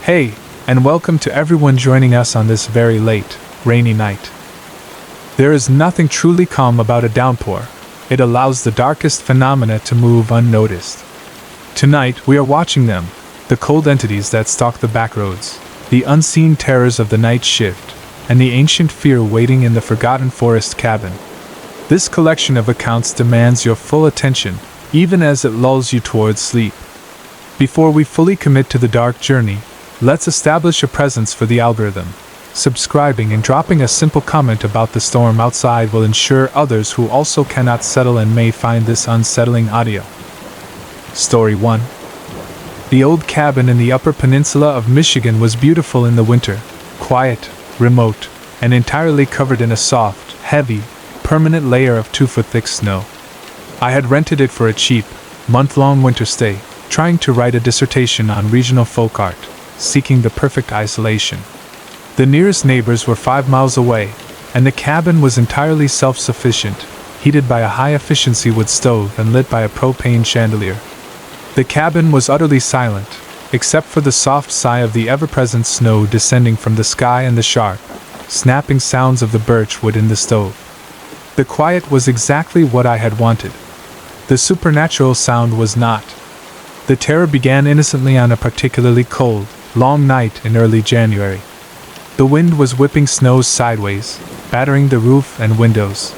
Hey, and welcome to everyone joining us on this very late, rainy night. There is nothing truly calm about a downpour. It allows the darkest phenomena to move unnoticed. Tonight, we are watching them, the cold entities that stalk the backroads, the unseen terrors of the night shift, and the ancient fear waiting in the forgotten forest cabin. This collection of accounts demands your full attention, even as it lulls you towards sleep. Before we fully commit to the dark journey, let's establish a presence for the algorithm. Subscribing and dropping a simple comment about the storm outside will ensure others who also cannot settle and may find this unsettling audio. Story 1. The old cabin in the Upper Peninsula of Michigan was beautiful in the winter, quiet, remote, and entirely covered in a soft, heavy, permanent layer of 2-foot-thick snow. I had rented it for a cheap, month-long winter stay, trying to write a dissertation on regional folk art, seeking the perfect isolation. The nearest neighbors were 5 miles away, and the cabin was entirely self-sufficient, heated by a high-efficiency wood stove and lit by a propane chandelier. The cabin was utterly silent, except for the soft sigh of the ever-present snow descending from the sky and the sharp, snapping sounds of the birch wood in the stove. The quiet was exactly what I had wanted. The supernatural sound was not. The terror began innocently on a particularly cold, long night in early January. The wind was whipping snow sideways, battering the roof and windows.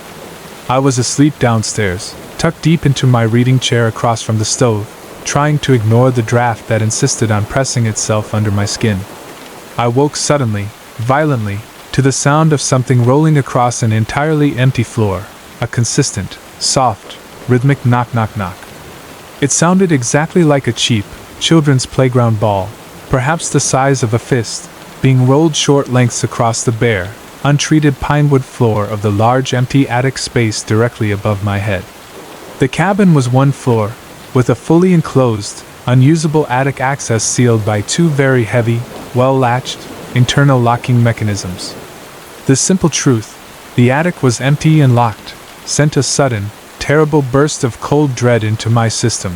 I was asleep downstairs, tucked deep into my reading chair across from the stove, trying to ignore the draft that insisted on pressing itself under my skin. I woke suddenly, violently, to the sound of something rolling across an entirely empty floor, a consistent, soft, rhythmic knock-knock-knock. It sounded exactly like a cheap, children's playground ball, perhaps the size of a fist, being rolled short lengths across the bare, untreated pinewood floor of the large empty attic space directly above my head. The cabin was one floor, with a fully enclosed, unusable attic access sealed by 2 very heavy, well-latched, internal locking mechanisms. The simple truth, the attic was empty and locked, sent a sudden, terrible burst of cold dread into my system.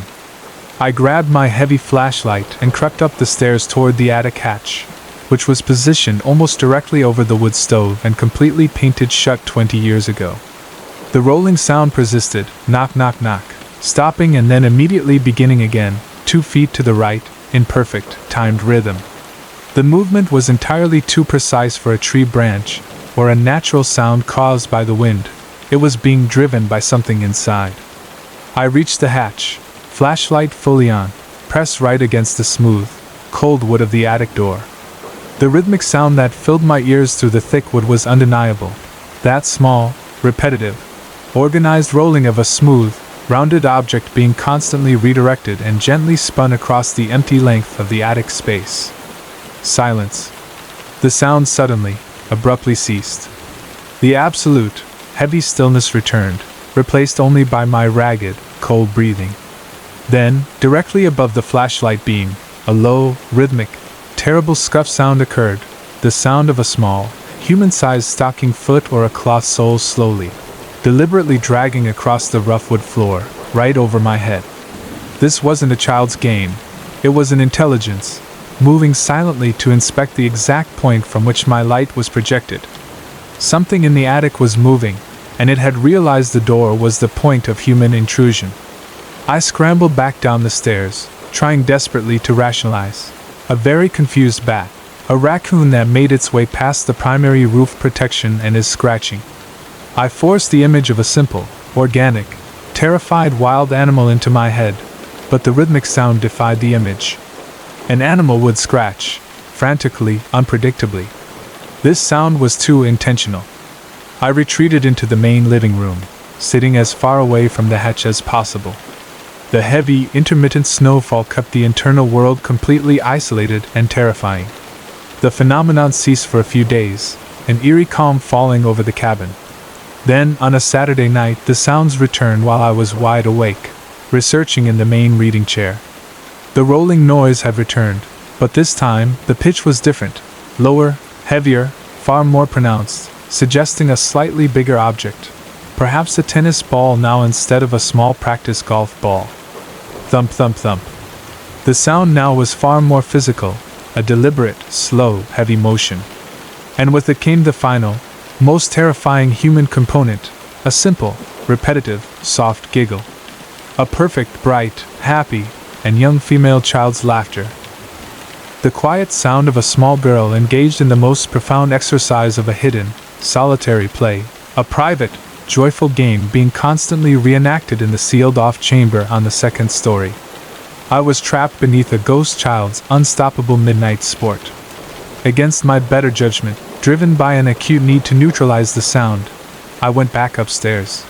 I grabbed my heavy flashlight and crept up the stairs toward the attic hatch, which was positioned almost directly over the wood stove and completely painted shut 20 years ago. The rolling sound persisted, knock knock knock, stopping and then immediately beginning again, 2 feet to the right, in perfect, timed rhythm. The movement was entirely too precise for a tree branch, or a natural sound caused by the wind. It was being driven by something inside. I reached the hatch, flashlight fully on, pressed right against the smooth, cold wood of the attic door. The rhythmic sound that filled my ears through the thick wood was undeniable. That small, repetitive, organized rolling of a smooth, rounded object being constantly redirected and gently spun across the empty length of the attic space. Silence. The sound suddenly, abruptly ceased. The absolute, heavy stillness returned, replaced only by my ragged, cold breathing. Then, directly above the flashlight beam, a low, rhythmic, terrible scuff sound occurred, the sound of a small, human-sized stocking foot or a cloth sole slowly, deliberately dragging across the rough wood floor, right over my head. This wasn't a child's game. It was an intelligence, moving silently to inspect the exact point from which my light was projected. Something in the attic was moving, and it had realized the door was the point of human intrusion. I scrambled back down the stairs, trying desperately to rationalize. A very confused bat, a raccoon that made its way past the primary roof protection and is scratching. I forced the image of a simple, organic, terrified wild animal into my head, but the rhythmic sound defied the image. An animal would scratch, frantically, unpredictably. This sound was too intentional. I retreated into the main living room, sitting as far away from the hatch as possible. The heavy, intermittent snowfall kept the internal world completely isolated and terrifying. The phenomenon ceased for a few days, an eerie calm falling over the cabin. Then, on a Saturday night, the sounds returned while I was wide awake, researching in the main reading chair. The rolling noise had returned, but this time, the pitch was different, lower, heavier, far more pronounced, suggesting a slightly bigger object, perhaps a tennis ball now instead of a small practice golf ball. Thump thump thump. The sound now was far more physical, a deliberate, slow, heavy motion. And with it came the final, most terrifying human component, a simple, repetitive, soft giggle. A perfect, bright, happy, and young female child's laughter. The quiet sound of a small girl engaged in the most profound exercise of a hidden, solitary play, a private, joyful game being constantly reenacted in the sealed-off chamber on the second story. I was trapped beneath a ghost child's unstoppable midnight sport. Against my better judgment, driven by an acute need to neutralize the sound, I went back upstairs.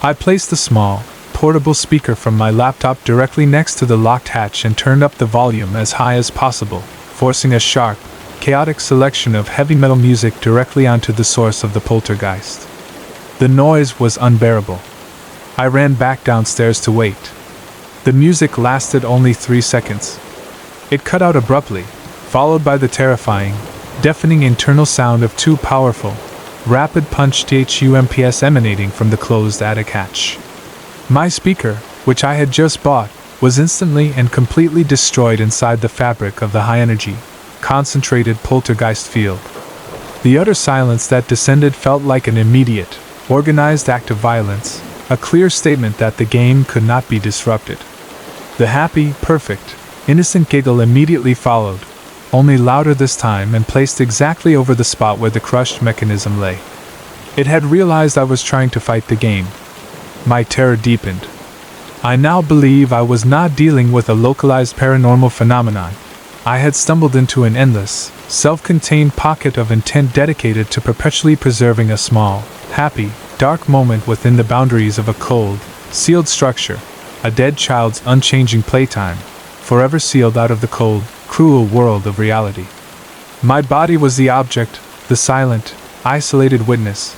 I placed the small, portable speaker from my laptop directly next to the locked hatch and turned up the volume as high as possible, forcing a sharp, chaotic selection of heavy metal music directly onto the source of the poltergeist. The noise was unbearable. I ran back downstairs to wait. The music lasted only 3 seconds. It cut out abruptly, followed by the terrifying, deafening internal sound of two powerful, rapid punch thumps emanating from the closed attic hatch. My speaker, which I had just bought, was instantly and completely destroyed inside the fabric of the high-energy, concentrated poltergeist field. The utter silence that descended felt like an immediate, organized act of violence, a clear statement that the game could not be disrupted. The happy, perfect, innocent giggle immediately followed, only louder this time and placed exactly over the spot where the crushed mechanism lay. It had realized I was trying to fight the game. My terror deepened. I now believe I was not dealing with a localized paranormal phenomenon. I had stumbled into an endless, self-contained pocket of intent dedicated to perpetually preserving a small, happy, dark moment within the boundaries of a cold, sealed structure, a dead child's unchanging playtime, forever sealed out of the cold, cruel world of reality. My body was the object, the silent, isolated witness.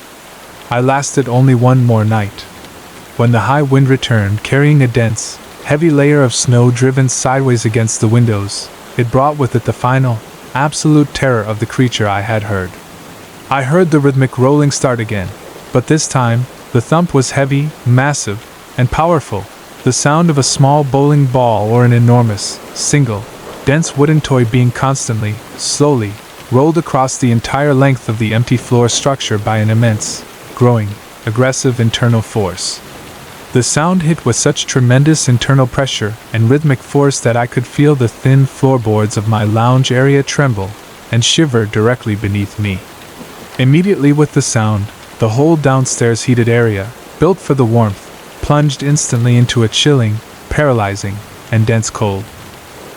I lasted only one more night. When the high wind returned carrying a dense, heavy layer of snow driven sideways against the windows, it brought with it the final, absolute terror of the creature I had heard. I heard the rhythmic rolling start again, but this time, the thump was heavy, massive, and powerful, the sound of a small bowling ball or an enormous, single, dense wooden toy being constantly, slowly, rolled across the entire length of the empty floor structure by an immense, growing, aggressive internal force. The sound hit with such tremendous internal pressure and rhythmic force that I could feel the thin floorboards of my lounge area tremble and shiver directly beneath me. Immediately with the sound, the whole downstairs heated area, built for the warmth, plunged instantly into a chilling, paralyzing, and dense cold.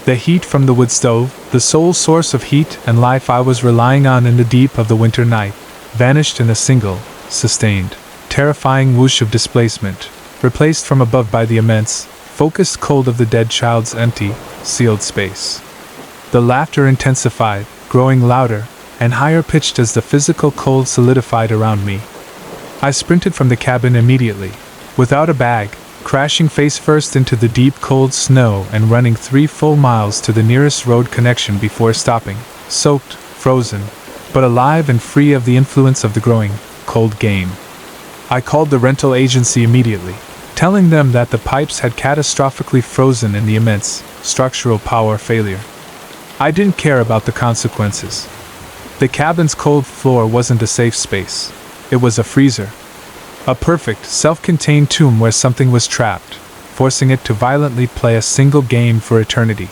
The heat from the wood stove, the sole source of heat and life I was relying on in the deep of the winter night, vanished in a single, sustained, terrifying whoosh of displacement, replaced from above by the immense, focused cold of the dead child's empty, sealed space. The laughter intensified, growing louder and higher pitched as the physical cold solidified around me. I sprinted from the cabin immediately, without a bag, crashing face first into the deep cold snow and running 3 full miles to the nearest road connection before stopping, soaked, frozen, but alive and free of the influence of the growing, cold game. I called the rental agency immediately, telling them that the pipes had catastrophically frozen in the immense, structural power failure. I didn't care about the consequences. The cabin's cold floor wasn't a safe space. It was a freezer. A perfect, self-contained tomb where something was trapped, forcing it to violently play a single game for eternity.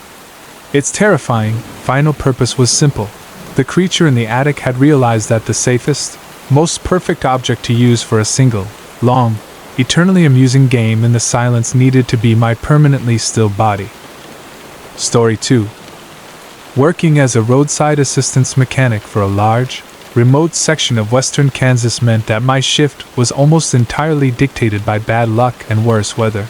Its terrifying, final purpose was simple. The creature in the attic had realized that the safest, most perfect object to use for a single, long, eternally amusing game in the silence needed to be my permanently still body. Story 2. Working as a roadside assistance mechanic for a large, remote section of western Kansas meant that my shift was almost entirely dictated by bad luck and worse weather.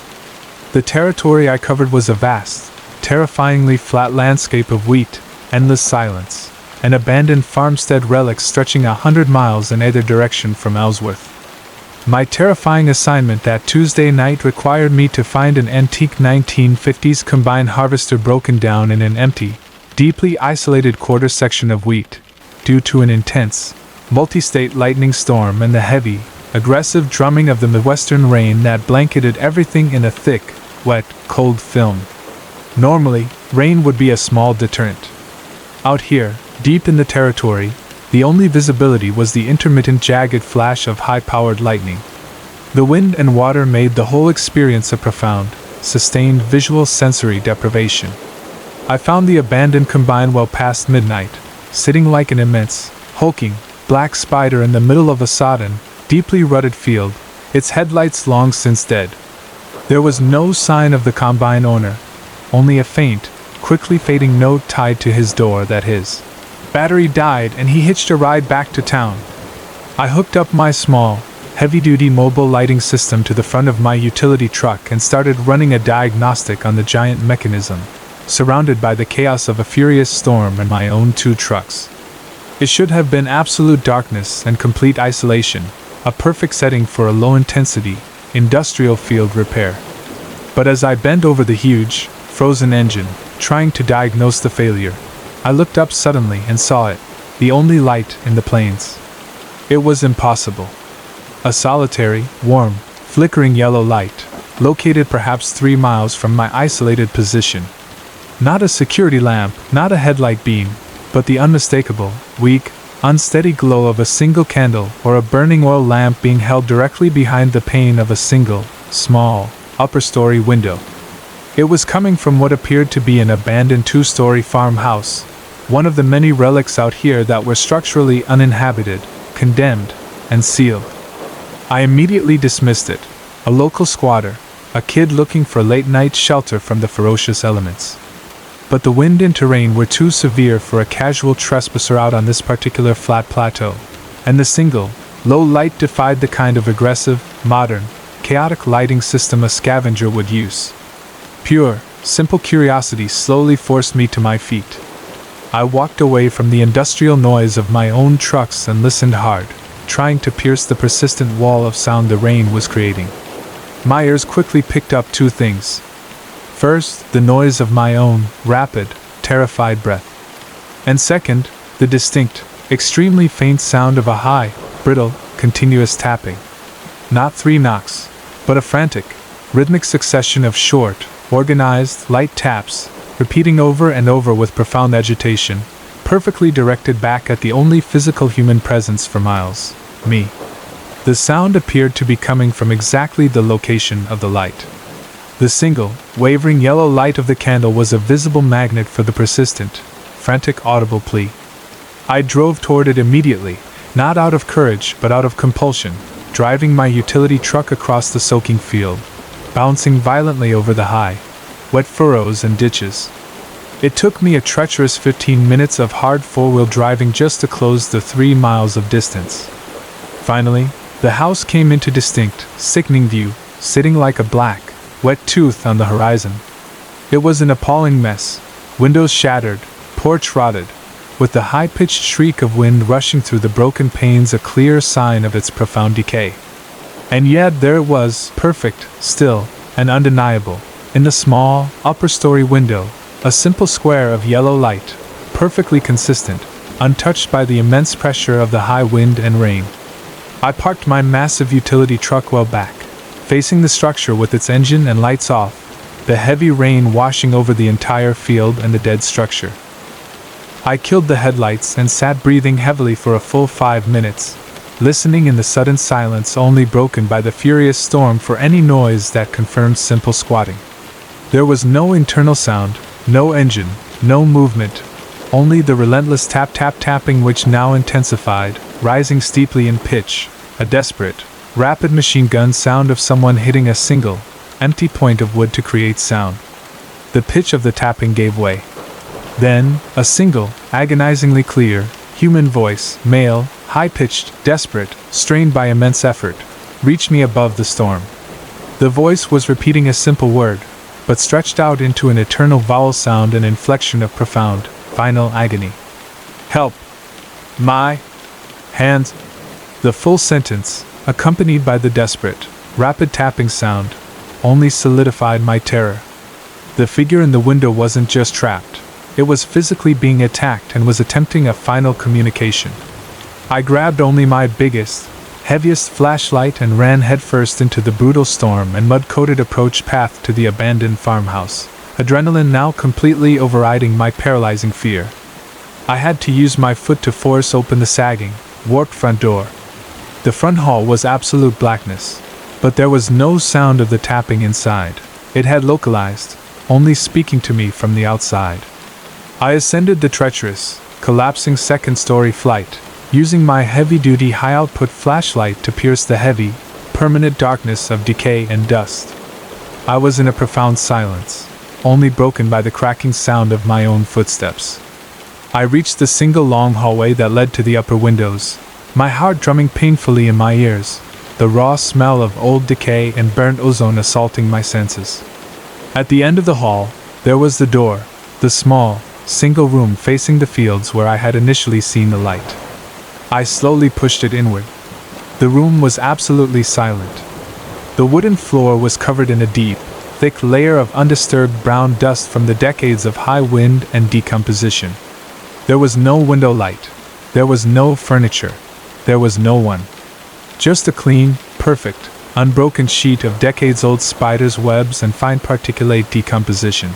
The territory I covered was a vast, terrifyingly flat landscape of wheat, endless silence, and abandoned farmstead relics stretching 100 miles in either direction from Ellsworth. My terrifying assignment that Tuesday night required me to find an antique 1950s combine harvester broken down in an empty, deeply isolated quarter section of wheat, due to an intense, multi-state lightning storm and the heavy, aggressive drumming of the Midwestern rain that blanketed everything in a thick, wet, cold film. Normally, rain would be a small deterrent. Out here, deep in the territory, the only visibility was the intermittent jagged flash of high-powered lightning. The wind and water made the whole experience a profound, sustained visual sensory deprivation. I found the abandon combine well past midnight, sitting like an immense, hulking, black spider in the middle of a sodden, deeply rutted field, its headlights long since dead. There was no sign of the combine owner, only a faint, quickly fading note tied to his door that his battery died and he hitched a ride back to town. I hooked up my small, heavy-duty mobile lighting system to the front of my utility truck and started running a diagnostic on the giant mechanism, surrounded by the chaos of a furious storm and my own 2 trucks. It should have been absolute darkness and complete isolation, a perfect setting for a low-intensity, industrial field repair. But as I bent over the huge, frozen engine, trying to diagnose the failure, I looked up suddenly and saw it, the only light in the plains. It was impossible. A solitary, warm, flickering yellow light, located perhaps 3 miles from my isolated position. Not a security lamp, not a headlight beam, but the unmistakable, weak, unsteady glow of a single candle or a burning oil lamp being held directly behind the pane of a single, small, upper-story window. It was coming from what appeared to be an abandoned 2-story farmhouse, one of the many relics out here that were structurally uninhabited, condemned, and sealed. I immediately dismissed it, a local squatter, a kid looking for late-night shelter from the ferocious elements. But the wind and terrain were too severe for a casual trespasser out on this particular flat plateau, and the single, low light defied the kind of aggressive, modern, chaotic lighting system a scavenger would use. Pure, simple curiosity slowly forced me to my feet. I walked away from the industrial noise of my own trucks and listened hard, trying to pierce the persistent wall of sound the rain was creating. My ears quickly picked up 2 things. First, the noise of my own, rapid, terrified breath. And second, the distinct, extremely faint sound of a high, brittle, continuous tapping. Not 3 knocks, but a frantic, rhythmic succession of short, organized, light taps, repeating over and over with profound agitation, perfectly directed back at the only physical human presence for miles, me. The sound appeared to be coming from exactly the location of the light. The single, wavering yellow light of the candle was a visible magnet for the persistent, frantic audible plea. I drove toward it immediately, not out of courage but out of compulsion, driving my utility truck across the soaking field, bouncing violently over the high, wet furrows and ditches. It took me a treacherous 15 minutes of hard 4-wheel driving just to close the 3 miles of distance. Finally, the house came into distinct, sickening view, sitting like a black, wet tooth on the horizon. It was an appalling mess, windows shattered, porch rotted, with the high-pitched shriek of wind rushing through the broken panes a clear sign of its profound decay. And yet there it was, perfect, still, and undeniable, in the small, upper-story window, a simple square of yellow light, perfectly consistent, untouched by the immense pressure of the high wind and rain. I parked my massive utility truck well back, facing the structure with its engine and lights off, the heavy rain washing over the entire field and the dead structure. I killed the headlights and sat breathing heavily for a full 5 minutes, listening in the sudden silence only broken by the furious storm for any noise that confirmed simple squatting. There was no internal sound, no engine, no movement, only the relentless tap-tap-tapping which now intensified, rising steeply in pitch, a desperate, rapid machine gun sound of someone hitting a single, empty point of wood to create sound. The pitch of the tapping gave way. Then, a single, agonizingly clear, human voice, male, high-pitched, desperate, strained by immense effort, reached me above the storm. The voice was repeating a simple word, but stretched out into an eternal vowel sound and inflection of profound, final agony. Help! My hands! The full sentence, accompanied by the desperate, rapid tapping sound, only solidified my terror. The figure in the window wasn't just trapped. It was physically being attacked and was attempting a final communication. I grabbed only my biggest, heaviest flashlight and ran headfirst into the brutal storm and mud-coated approach path to the abandoned farmhouse, adrenaline now completely overriding my paralyzing fear. I had to use my foot to force open the sagging, warped front door. The front hall was absolute blackness, but there was no sound of the tapping inside. It had localized, only speaking to me from the outside. I ascended the treacherous, collapsing second-story flight, using my heavy-duty high-output flashlight to pierce the heavy, permanent darkness of decay and dust. I was in a profound silence, only broken by the cracking sound of my own footsteps. I reached the single long hallway that led to the upper windows, my heart drumming painfully in my ears, the raw smell of old decay and burnt ozone assaulting my senses. At the end of the hall, there was the door, the small, single room facing the fields where I had initially seen the light. I slowly pushed it inward. The room was absolutely silent. The wooden floor was covered in a deep, thick layer of undisturbed brown dust from the decades of high wind and decomposition. There was no window light. There was no furniture. There was no one. Just a clean, perfect, unbroken sheet of decades-old spiders' webs and fine particulate decomposition.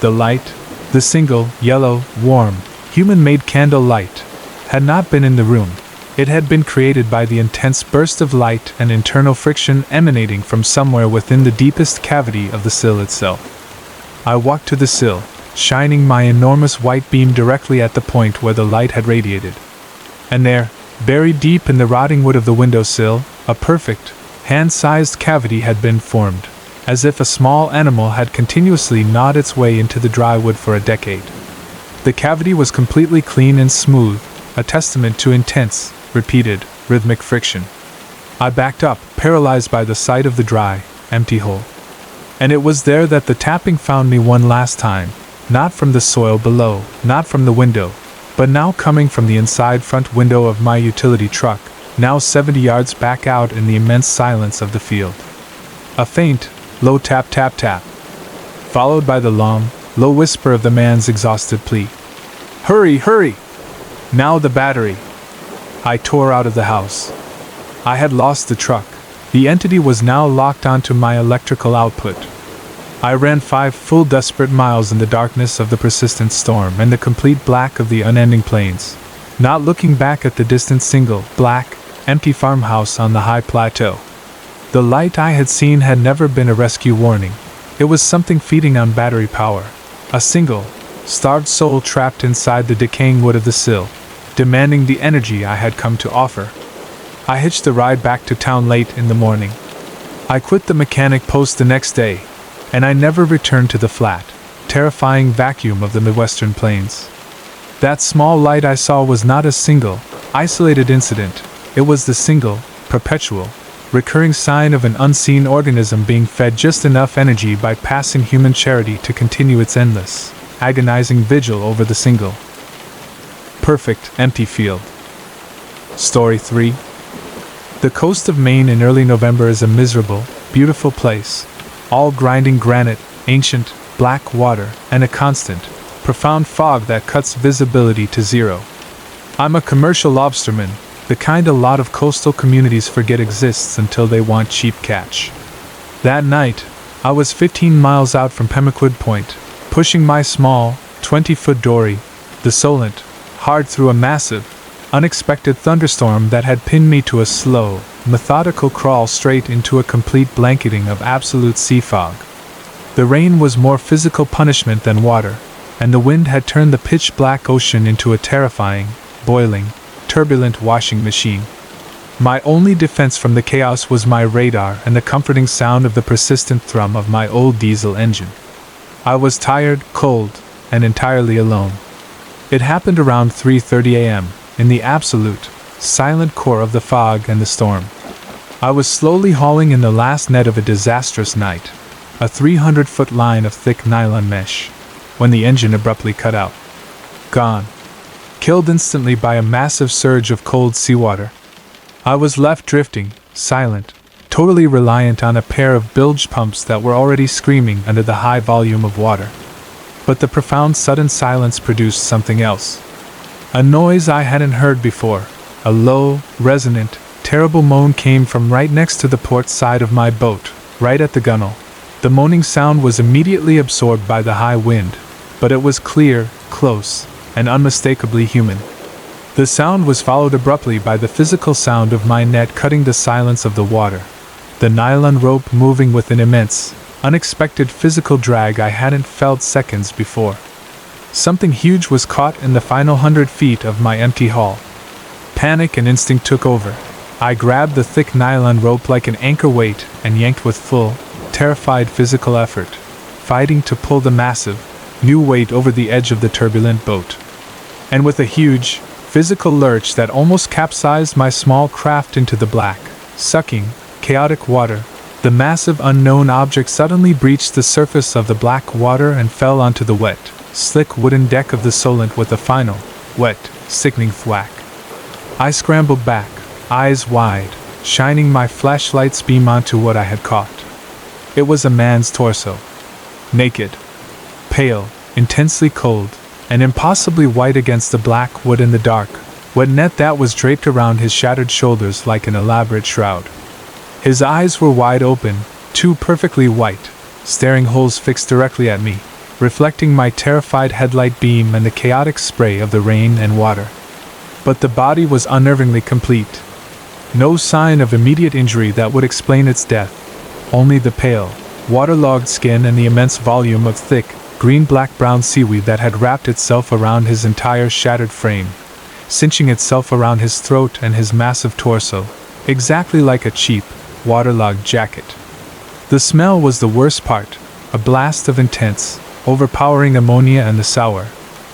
The light, the single, yellow, warm, human-made candle light, had not been in the room. It had been created by the intense burst of light and internal friction emanating from somewhere within the deepest cavity of the sill itself. I walked to the sill, shining my enormous white beam directly at the point where the light had radiated. And there, buried deep in the rotting wood of the windowsill, a perfect, hand-sized cavity had been formed, as if a small animal had continuously gnawed its way into the dry wood for a decade. The cavity was completely clean and smooth, a testament to intense, repeated, rhythmic friction. I backed up, paralyzed by the sight of the dry, empty hole. And it was there that the tapping found me one last time, not from the soil below, not from the window, but now coming from the inside front window of my utility truck, now 70 yards back out in the immense silence of the field. A faint, low tap tap tap, followed by the long, low whisper of the man's exhausted plea. "Hurry, hurry! Now the battery!" I tore out of the house. I had lost the truck. The entity was now locked onto my electrical output. I ran 5 full desperate miles in the darkness of the persistent storm and the complete black of the unending plains, not looking back at the distant single, black, empty farmhouse on the high plateau. The light I had seen had never been a rescue warning. It was something feeding on battery power. A single, starved soul trapped inside the decaying wood of the sill, demanding the energy I had come to offer. I hitched the ride back to town late in the morning. I quit the mechanic post the next day, and I never returned to the flat, terrifying vacuum of the Midwestern plains. That small light I saw was not a single, isolated incident. It was the single, perpetual, recurring sign of an unseen organism being fed just enough energy by passing human charity to continue its endless, agonizing vigil over the single, perfect, empty field. Story 3. The coast of Maine in early November is a miserable, beautiful place, all grinding granite, ancient, black water, and a constant, profound fog that cuts visibility to zero. I'm a commercial lobsterman, the kind a lot of coastal communities forget exists until they want cheap catch. That night, I was 15 miles out from Pemaquid Point, pushing my small, 20-foot dory, the Solent, hard through a massive, unexpected thunderstorm that had pinned me to a slow, methodical crawl straight into a complete blanketing of absolute sea fog. The rain was more physical punishment than water, and the wind had turned the pitch-black ocean into a terrifying, boiling, turbulent washing machine. My only defense from the chaos was my radar and the comforting sound of the persistent thrum of my old diesel engine. I was tired, cold, and entirely alone. It happened around 3:30 a.m., in the absolute, silent core of the fog and the storm. I was slowly hauling in the last net of a disastrous night, a 300-foot line of thick nylon mesh, when the engine abruptly cut out. Gone. Killed instantly by a massive surge of cold seawater. I was left drifting, silent, totally reliant on a pair of bilge pumps that were already screaming under the high volume of water. But the profound sudden silence produced something else. A noise I hadn't heard before, a low, resonant, terrible moan came from right next to the port side of my boat, right at the gunwale. The moaning sound was immediately absorbed by the high wind, but it was clear, close, and unmistakably human. The sound was followed abruptly by the physical sound of my net cutting the silence of the water, the nylon rope moving with an immense, unexpected physical drag I hadn't felt seconds before. Something huge was caught in the final 100 feet of my empty hull. Panic and instinct took over. I grabbed the thick nylon rope like an anchor weight and yanked with full, terrified physical effort, fighting to pull the massive, new weight over the edge of the turbulent boat. And with a huge, physical lurch that almost capsized my small craft into the black, sucking, chaotic water, the massive unknown object suddenly breached the surface of the black water and fell onto the wet, slick wooden deck of the Solent with a final, wet, sickening thwack. I scrambled back, eyes wide, shining my flashlight's beam onto what I had caught. It was a man's torso. Naked, pale, intensely cold, and impossibly white against the black wood in the dark, wet net that was draped around his shattered shoulders like an elaborate shroud. His eyes were wide open, two perfectly white, staring holes fixed directly at me, reflecting my terrified headlight beam and the chaotic spray of the rain and water. But the body was unnervingly complete. No sign of immediate injury that would explain its death, only the pale, waterlogged skin and the immense volume of thick, green-black-brown seaweed that had wrapped itself around his entire shattered frame, cinching itself around his throat and his massive torso, exactly like a cheap, waterlogged jacket. The smell was the worst part, a blast of intense, overpowering ammonia and the sour,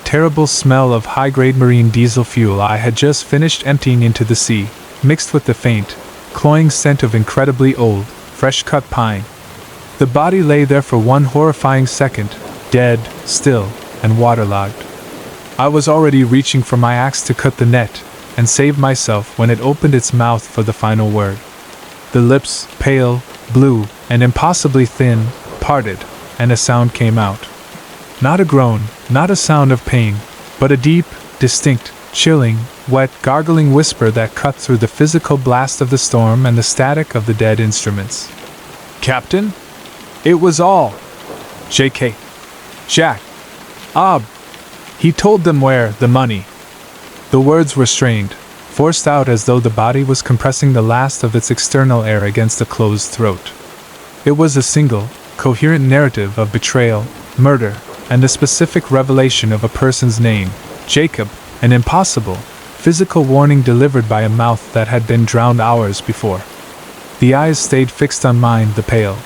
terrible smell of high-grade marine diesel fuel I had just finished emptying into the sea, mixed with the faint, cloying scent of incredibly old, fresh-cut pine. The body lay there for one horrifying second, dead, still, and waterlogged. I was already reaching for my axe to cut the net and save myself when it opened its mouth for the final word. The lips, pale, blue, and impossibly thin, parted, and a sound came out. Not a groan, not a sound of pain, but a deep, distinct, chilling, wet, gargling whisper that cut through the physical blast of the storm and the static of the dead instruments. "Captain? It was all. J.K. Jack. Ob." He told them where, the money. The words were strained, forced out as though the body was compressing the last of its external air against a closed throat. It was a single, coherent narrative of betrayal, murder, and the specific revelation of a person's name, Jacob, an impossible, physical warning delivered by a mouth that had been drowned hours before. The eyes stayed fixed on mine, the pale,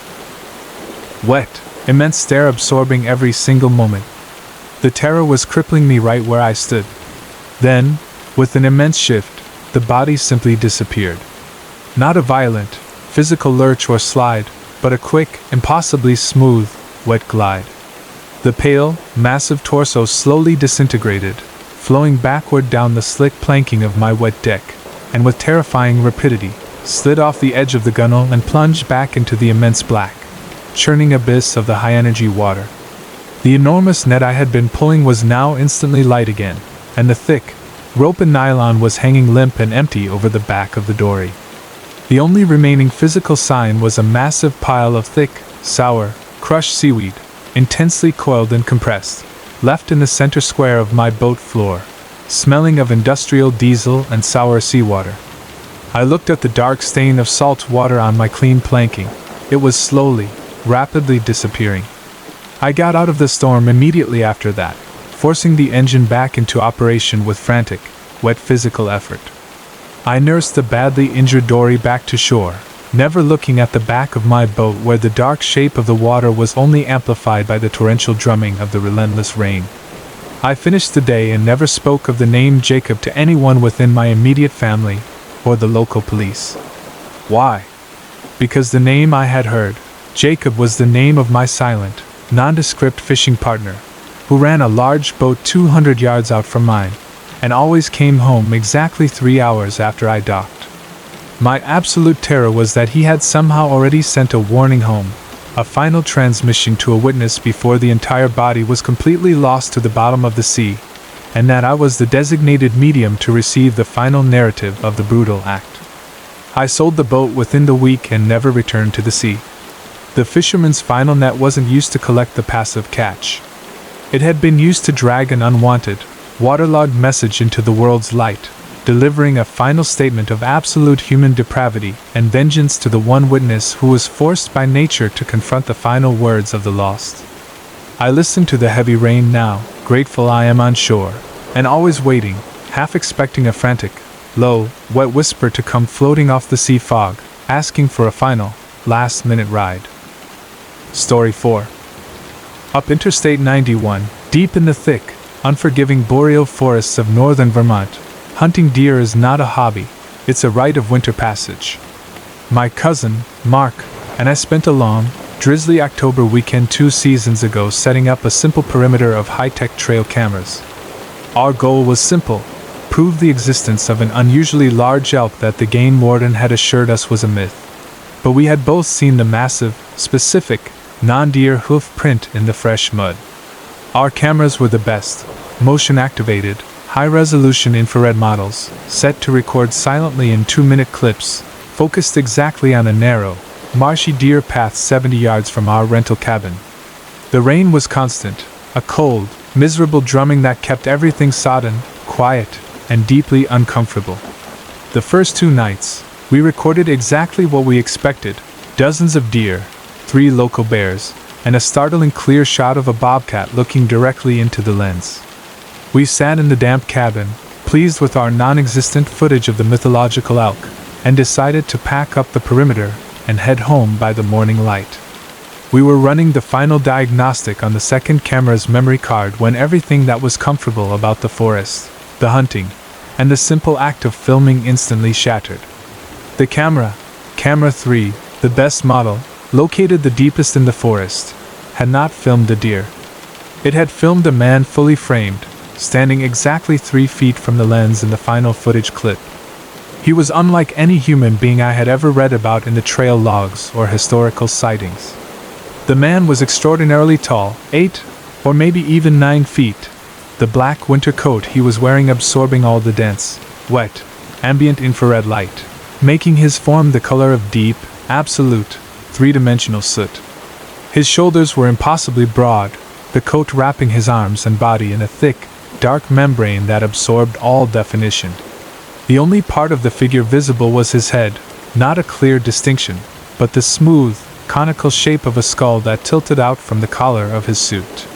wet, immense stare absorbing every single moment. The terror was crippling me right where I stood. Then, with an immense shift, the body simply disappeared. Not a violent, physical lurch or slide, but a quick, impossibly smooth, wet glide. The pale, massive torso slowly disintegrated, flowing backward down the slick planking of my wet deck, and with terrifying rapidity, slid off the edge of the gunwale and plunged back into the immense black, churning abyss of the high-energy water. The enormous net I had been pulling was now instantly light again, and the thick, rope and nylon was hanging limp and empty over the back of the dory. The only remaining physical sign was a massive pile of thick, sour, crushed seaweed, intensely coiled and compressed, left in the center square of my boat floor, smelling of industrial diesel and sour seawater. I looked at the dark stain of salt water on my clean planking. It was slowly, rapidly disappearing. I got out of the storm immediately after that, forcing the engine back into operation with frantic, wet physical effort. I nursed the badly injured dory back to shore, never looking at the back of my boat where the dark shape of the water was only amplified by the torrential drumming of the relentless rain. I finished the day and never spoke of the name Jacob to anyone within my immediate family or the local police. Why? Because the name I had heard, Jacob, was the name of my silent, nondescript fishing partner, who ran a large boat 200 yards out from mine, and always came home exactly 3 hours after I docked. My absolute terror was that he had somehow already sent a warning home, a final transmission to a witness before the entire body was completely lost to the bottom of the sea, and that I was the designated medium to receive the final narrative of the brutal act. I sold the boat within the week and never returned to the sea. The fisherman's final net wasn't used to collect the passive catch. It had been used to drag an unwanted, waterlogged message into the world's light, delivering a final statement of absolute human depravity and vengeance to the one witness who was forced by nature to confront the final words of the lost. I listen to the heavy rain now, grateful I am on shore, and always waiting, half expecting a frantic, low, wet whisper to come floating off the sea fog, asking for a final, last-minute ride. Story 4. Up Interstate 91, deep in the thick, unforgiving boreal forests of northern Vermont, hunting deer is not a hobby, it's a rite of winter passage. My cousin, Mark, and I spent a long, drizzly October weekend 2 seasons ago setting up a simple perimeter of high-tech trail cameras. Our goal was simple: prove the existence of an unusually large elk that the game warden had assured us was a myth. But we had both seen the massive, specific, non-deer hoof print in the fresh mud. Our cameras were the best, motion-activated, high-resolution infrared models, set to record silently in 2-minute clips, focused exactly on a narrow, marshy deer path 70 yards from our rental cabin. The rain was constant, a cold, miserable drumming that kept everything sodden, quiet, and deeply uncomfortable. The first 2 nights, we recorded exactly what we expected: dozens of deer, 3 local bears, and a startling clear shot of a bobcat looking directly into the lens. We sat in the damp cabin, pleased with our non-existent footage of the mythological elk, and decided to pack up the perimeter and head home by the morning light. We were running the final diagnostic on the second camera's memory card when everything that was comfortable about the forest, the hunting, and the simple act of filming instantly shattered. The camera 3, the best model, located the deepest in the forest, had not filmed a deer. It had filmed a man fully framed, standing exactly 3 feet from the lens in the final footage clip. He was unlike any human being I had ever read about in the trail logs or historical sightings. The man was extraordinarily tall, 8 or maybe even 9 feet, the black winter coat he was wearing absorbing all the dense, wet, ambient infrared light, making his form the color of deep, absolute, 3-dimensional soot. His shoulders were impossibly broad, the coat wrapping his arms and body in a thick, dark membrane that absorbed all definition. The only part of the figure visible was his head, not a clear distinction, but the smooth, conical shape of a skull that tilted out from the collar of his suit.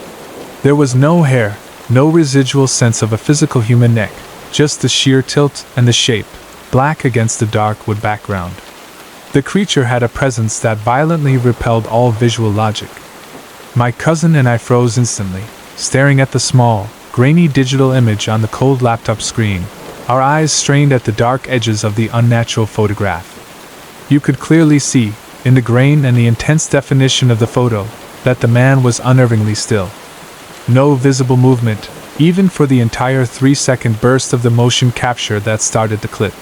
There was no hair, no residual sense of a physical human neck, just the sheer tilt and the shape, black against the dark wood background. The creature had a presence that violently repelled all visual logic. My cousin and I froze instantly, staring at the small, grainy digital image on the cold laptop screen, our eyes strained at the dark edges of the unnatural photograph. You could clearly see, in the grain and the intense definition of the photo, that the man was unnervingly still. No visible movement, even for the entire 3-second burst of the motion capture that started the clip.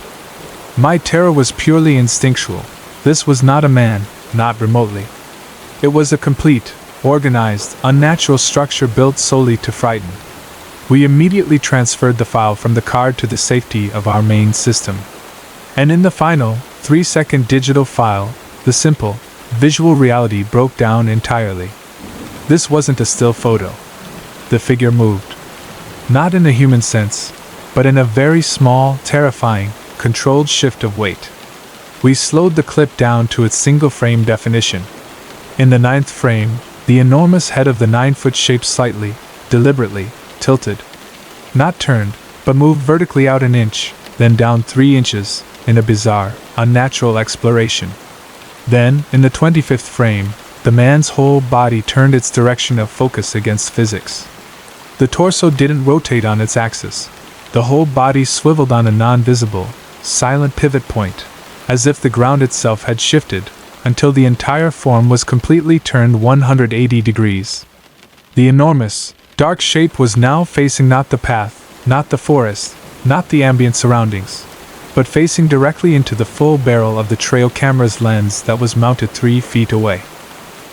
My terror was purely instinctual. This was not a man, not remotely. It was a complete, organized, unnatural structure built solely to frighten. We immediately transferred the file from the card to the safety of our main system. And in the final, 3-second digital file, the simple, visual reality broke down entirely. This wasn't a still photo. The figure moved. Not in a human sense, but in a very small, terrifying, controlled shift of weight. We slowed the clip down to its single-frame definition. In the 9th frame, the enormous head of the 9-foot shape slightly, deliberately, tilted. Not turned, but moved vertically out an inch, then down 3 inches, in a bizarre, unnatural exploration. Then, in the 25th frame, the man's whole body turned its direction of focus against physics. The torso didn't rotate on its axis. The whole body swiveled on a non-visible, silent pivot point, as if the ground itself had shifted, until the entire form was completely turned 180 degrees. The enormous, dark shape was now facing not the path, not the forest, not the ambient surroundings, but facing directly into the full barrel of the trail camera's lens that was mounted 3 feet away.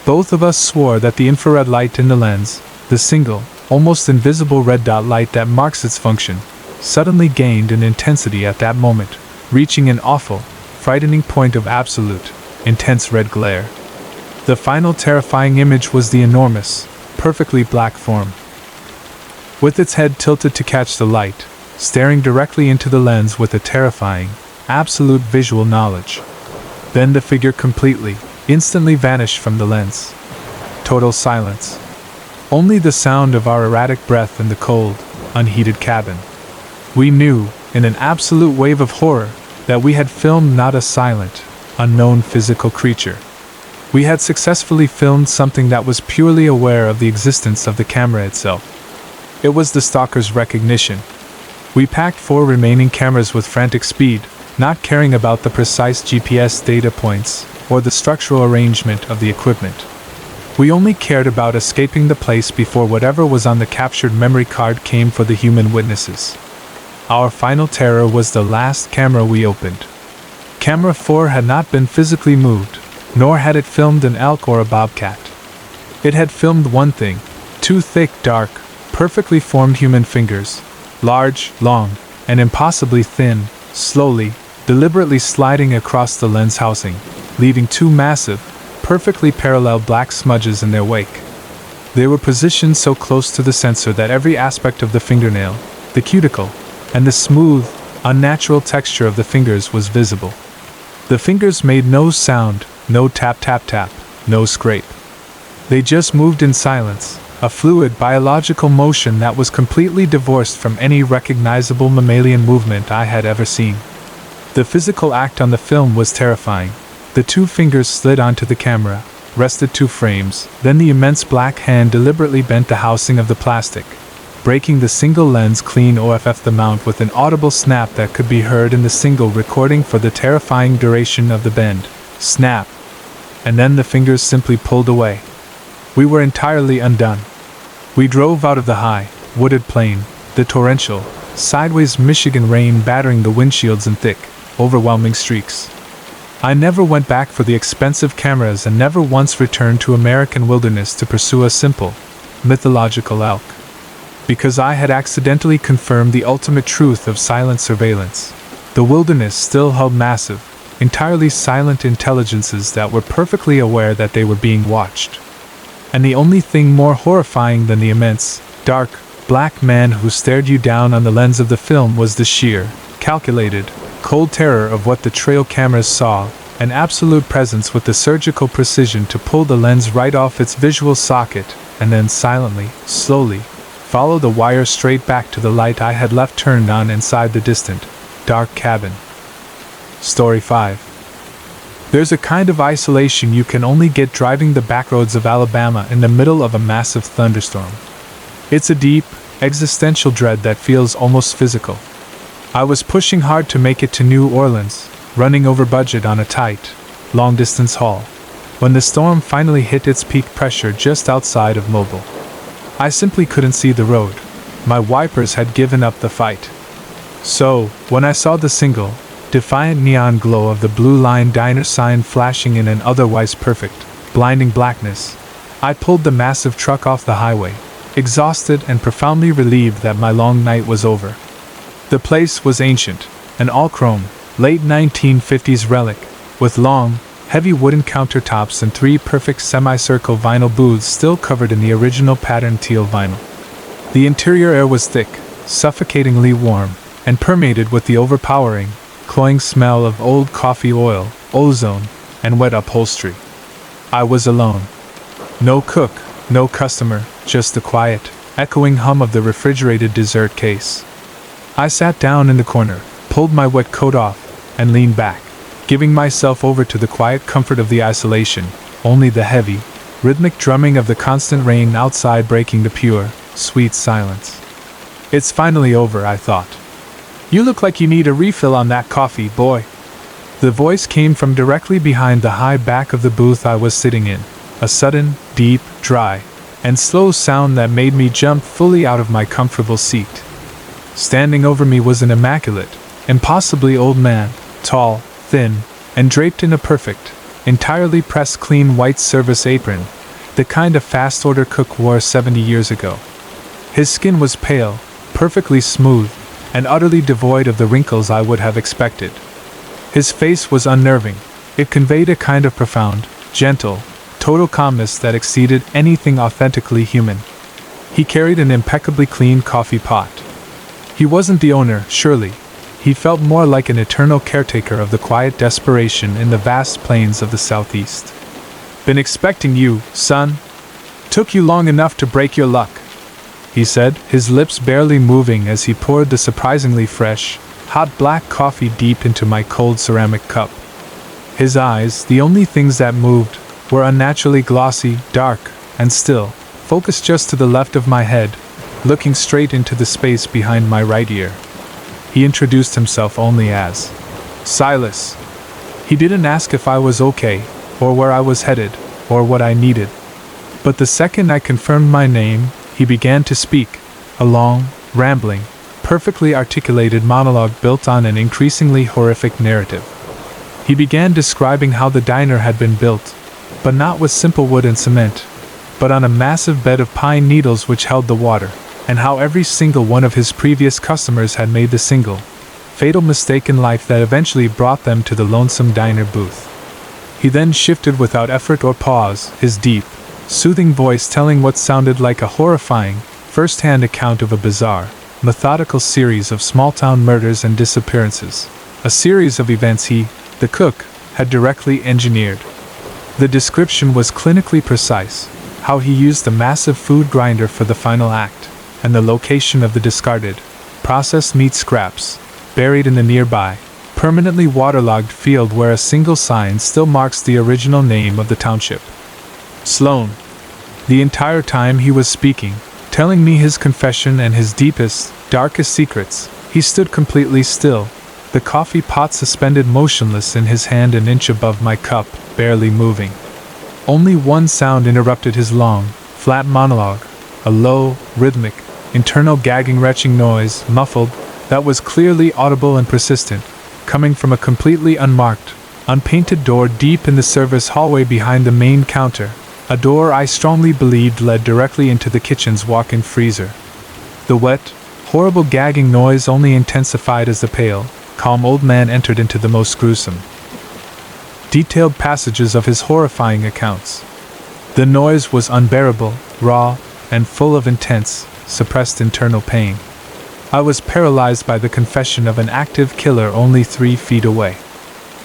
Both of us swore that the infrared light in the lens, the single, almost invisible red dot light that marks its function, suddenly gained in intensity at that moment, reaching an awful, frightening point of absolute, intense red glare. The final terrifying image was the enormous, perfectly black form. with its head tilted to catch the light, staring directly into the lens with a terrifying, absolute visual knowledge. Then the figure instantly vanished from the lens. Total silence. Only the sound of our erratic breath in the cold, unheated cabin. We knew, in an absolute wave of horror, that we had filmed not a silent, unknown physical creature. We had successfully filmed something that was purely aware of the existence of the camera itself. It was the stalker's recognition. We packed 4 remaining cameras with frantic speed, not caring about the precise GPS data points or the structural arrangement of the equipment. We only cared about escaping the place before whatever was on the captured memory card came for the human witnesses. Our final terror was the last camera we opened. Camera 4 had not been physically moved, nor had it filmed an elk or a bobcat. It had filmed one thing: 2 thick, dark, perfectly formed human fingers, large, long, and impossibly thin, slowly, deliberately sliding across the lens housing, leaving 2 massive, perfectly parallel black smudges in their wake. They were positioned so close to the sensor that every aspect of the fingernail, the cuticle, and the smooth, unnatural texture of the fingers was visible. The fingers made no sound, no tap tap tap, no scrape. They just moved in silence, a fluid biological motion that was completely divorced from any recognizable mammalian movement I had ever seen. The physical act on the film was terrifying. The 2 fingers slid onto the camera, rested 2 frames, then the immense black hand deliberately bent the housing of the plastic, breaking the single lens clean off the mount with an audible snap that could be heard in the single recording for the terrifying duration of the bend. Snap. And then the fingers simply pulled away. We were entirely undone. We drove out of the high, wooded plain, the torrential, sideways Michigan rain battering the windshields in thick, overwhelming streaks. I never went back for the expensive cameras and never once returned to American wilderness to pursue a simple, mythological elk. Because I had accidentally confirmed the ultimate truth of silent surveillance. The wilderness still held massive, entirely silent intelligences that were perfectly aware that they were being watched. And the only thing more horrifying than the immense, dark, black man who stared you down on the lens of the film was the sheer, calculated, cold terror of what the trail cameras saw, an absolute presence with the surgical precision to pull the lens right off its visual socket, and then silently, slowly, follow the wire straight back to the light I had left turned on inside the distant, dark cabin. Story 5. There's a kind of isolation you can only get driving the backroads of Alabama in the middle of a massive thunderstorm. It's a deep, existential dread that feels almost physical. I was pushing hard to make it to New Orleans, running over budget on a tight, long-distance haul, when the storm finally hit its peak pressure just outside of Mobile. I simply couldn't see the road. My wipers had given up the fight. So, when I saw the single, defiant neon glow of the Blue Line Diner sign flashing in an otherwise perfect, blinding blackness, I pulled the massive truck off the highway, exhausted and profoundly relieved that my long night was over. The place was ancient, an all-chrome, late 1950s relic, with long, heavy wooden countertops and 3 perfect semicircle vinyl booths still covered in the original patterned teal vinyl. The interior air was thick, suffocatingly warm, and permeated with the overpowering, cloying smell of old coffee oil, ozone, and wet upholstery. I was alone. No cook, no customer, just the quiet, echoing hum of the refrigerated dessert case. I sat down in the corner, pulled my wet coat off, and leaned back, giving myself over to the quiet comfort of the isolation, only the heavy, rhythmic drumming of the constant rain outside breaking the pure, sweet silence. It's finally over, I thought. You look like you need a refill on that coffee, boy. The voice came from directly behind the high back of the booth I was sitting in, a sudden, deep, dry, and slow sound that made me jump fully out of my comfortable seat. Standing over me was an immaculate, impossibly old man, tall, thin, and draped in a perfect, entirely pressed clean white service apron, the kind a fast-order cook wore 70 years ago. His skin was pale, perfectly smooth, and utterly devoid of the wrinkles I would have expected. His face was unnerving. It conveyed a kind of profound, gentle, total calmness that exceeded anything authentically human. He carried an impeccably clean coffee pot. He wasn't the owner, surely. He felt more like an eternal caretaker of the quiet desperation in the vast plains of the southeast. "Been expecting you, son. Took you long enough to break your luck," he said, his lips barely moving as he poured the surprisingly fresh, hot black coffee deep into my cold ceramic cup. His eyes, the only things that moved, were unnaturally glossy, dark, and still, focused just to the left of my head, looking straight into the space behind my right ear. He introduced himself only as Silas. He didn't ask if I was okay, or where I was headed, or what I needed. But the second I confirmed my name, he began to speak, a long, rambling, perfectly articulated monologue built on an increasingly horrific narrative. He began describing how the diner had been built, but not with simple wood and cement, but on a massive bed of pine needles which held the water, and how every single one of his previous customers had made the single, fatal mistake in life that eventually brought them to the lonesome diner booth. He then shifted without effort or pause, his deep, soothing voice telling what sounded like a horrifying, first-hand account of a bizarre, methodical series of small-town murders and disappearances, a series of events he, the cook, had directly engineered. The description was clinically precise, how he used the massive food grinder for the final act, and the location of the discarded, processed meat scraps, buried in the nearby, permanently waterlogged field where a single sign still marks the original name of the township. Sloane. The entire time he was speaking, telling me his confession and his deepest, darkest secrets, he stood completely still, the coffee pot suspended motionless in his hand an inch above my cup, barely moving. Only one sound interrupted his long, flat monologue, a low, rhythmic, internal gagging retching noise, muffled, that was clearly audible and persistent, coming from a completely unmarked, unpainted door deep in the service hallway behind the main counter, a door I strongly believed led directly into the kitchen's walk-in freezer. The wet, horrible gagging noise only intensified as the pale, calm old man entered into the most gruesome, detailed passages of his horrifying accounts. The noise was unbearable, raw, and full of intense, suppressed internal pain. I was paralyzed by the confession of an active killer only 3 feet away.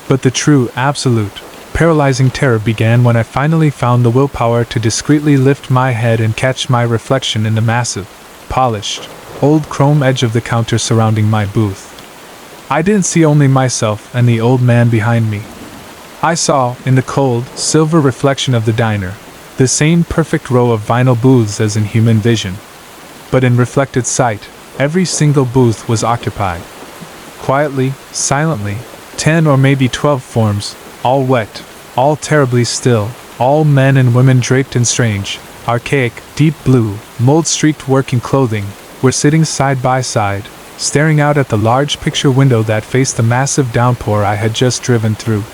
But the true, absolute, paralyzing terror began when I finally found the willpower to discreetly lift my head and catch my reflection in the massive, polished, old chrome edge of the counter surrounding my booth. I didn't see only myself and the old man behind me. I saw, in the cold, silver reflection of the diner, the same perfect row of vinyl booths as in human vision. But in reflected sight, every single booth was occupied. Quietly, silently, 10 or maybe 12 forms, all wet, all terribly still, all men and women draped in strange, archaic, deep blue, mold-streaked working clothing, were sitting side by side, staring out at the large picture window that faced the massive downpour I had just driven through.